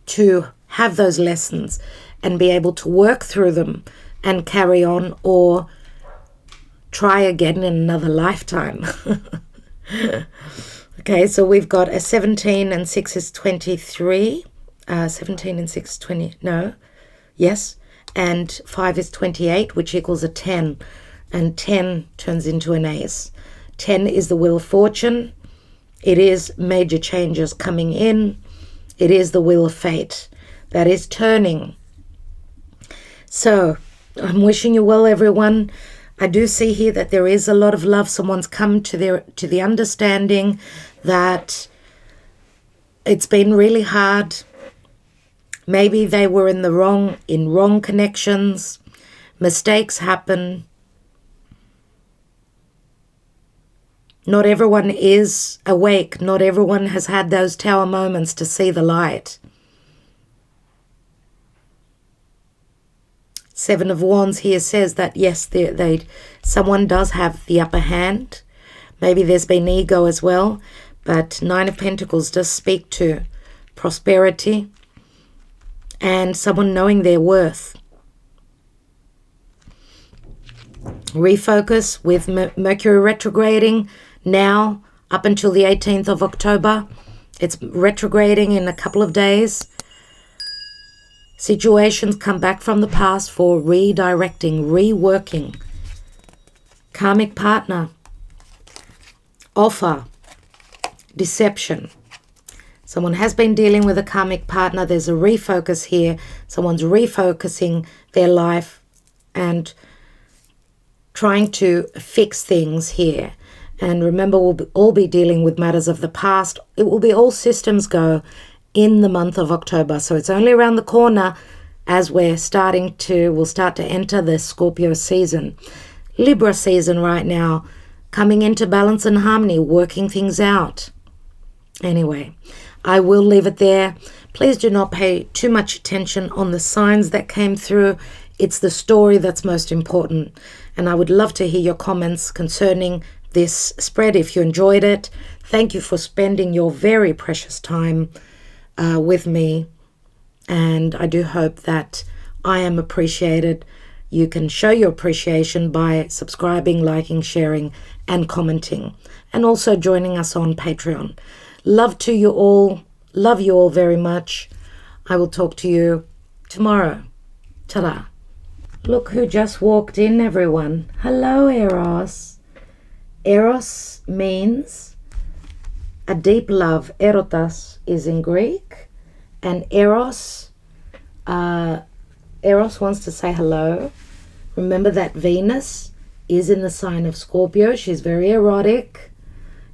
to have those lessons and be able to work through them and carry on, or try again in another lifetime. Okay, so we've got a 17 and 6 is 23. 17 and 6 is 20. No. Yes. And 5 is 28, which equals a 10. And 10 turns into an ace. 10 is the Wheel of Fortune. It is major changes coming in. It is the Wheel of Fate that is turning. So I'm wishing you well, everyone. I do see here that there is a lot of love. Someone's come to the understanding that it's been really hard. Maybe they were in wrong connections. Mistakes happen. Not everyone is awake. Not everyone has had those tower moments to see the light. 7 of Wands here says that, yes, someone does have the upper hand. Maybe there's been ego as well. But 9 of Pentacles does speak to prosperity and someone knowing their worth. Refocus with Mercury retrograding now up until the 18th of October. It's retrograding in a couple of days. Situations come back from the past for redirecting, reworking. Karmic partner. Offer. Deception. Someone has been dealing with a karmic partner. There's a refocus here. Someone's refocusing their life and trying to fix things here. And remember, we'll all be dealing with matters of the past. It will be all systems go in the month of October. So it's only around the corner as we'll start to enter the Scorpio season. Libra season right now, coming into balance and harmony, working things out. Anyway, I will leave it there. Please do not pay too much attention on the signs that came through. It's the story that's most important. And I would love to hear your comments concerning this spread if you enjoyed it. Thank you for spending your very precious time with me. And I do hope that I am appreciated. You can show your appreciation by subscribing, liking, sharing, and commenting. And also joining us on Patreon. Love to you all. Love you all very much. I will talk to you tomorrow. Ta-da. Look who just walked in, everyone. Hello, Eros. Eros means a deep love. Erotas is in Greek. And Eros wants to say hello. Remember that Venus is in the sign of Scorpio. She's very erotic.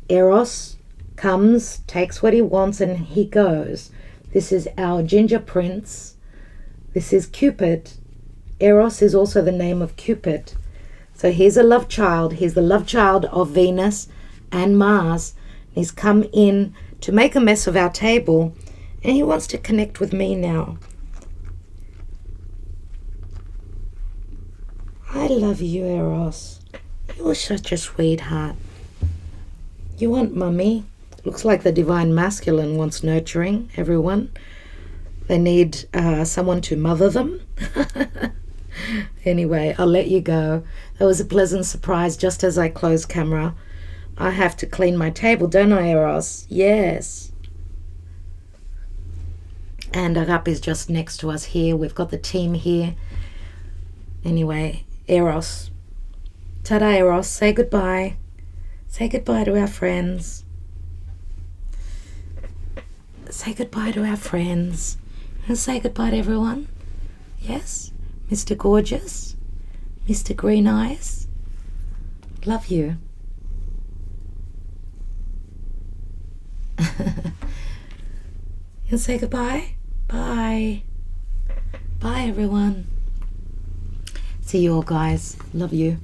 Eros comes, takes what he wants, and he goes. This is our ginger prince. This is Cupid. Eros is also the name of Cupid. So he's a love child. He's the love child of Venus and Mars. He's come in to make a mess of our table, and he wants to connect with me now. I love you, Eros. You're such a sweetheart. You want mummy? Looks like the divine masculine wants nurturing, everyone. They need someone to mother them. Anyway, I'll let you go. That was a pleasant surprise just as I close camera. I have to clean my table, don't I, Eros? Yes. And Agape's just next to us here. We've got the team here. Anyway, Eros. Ta-da, Eros. Say goodbye. Say goodbye to our friends. Say goodbye to our friends. And say goodbye to everyone. Yes? Mr. Gorgeous? Mr. Green Eyes? Love you. And say goodbye. Bye. Bye, everyone. See you all, guys. Love you.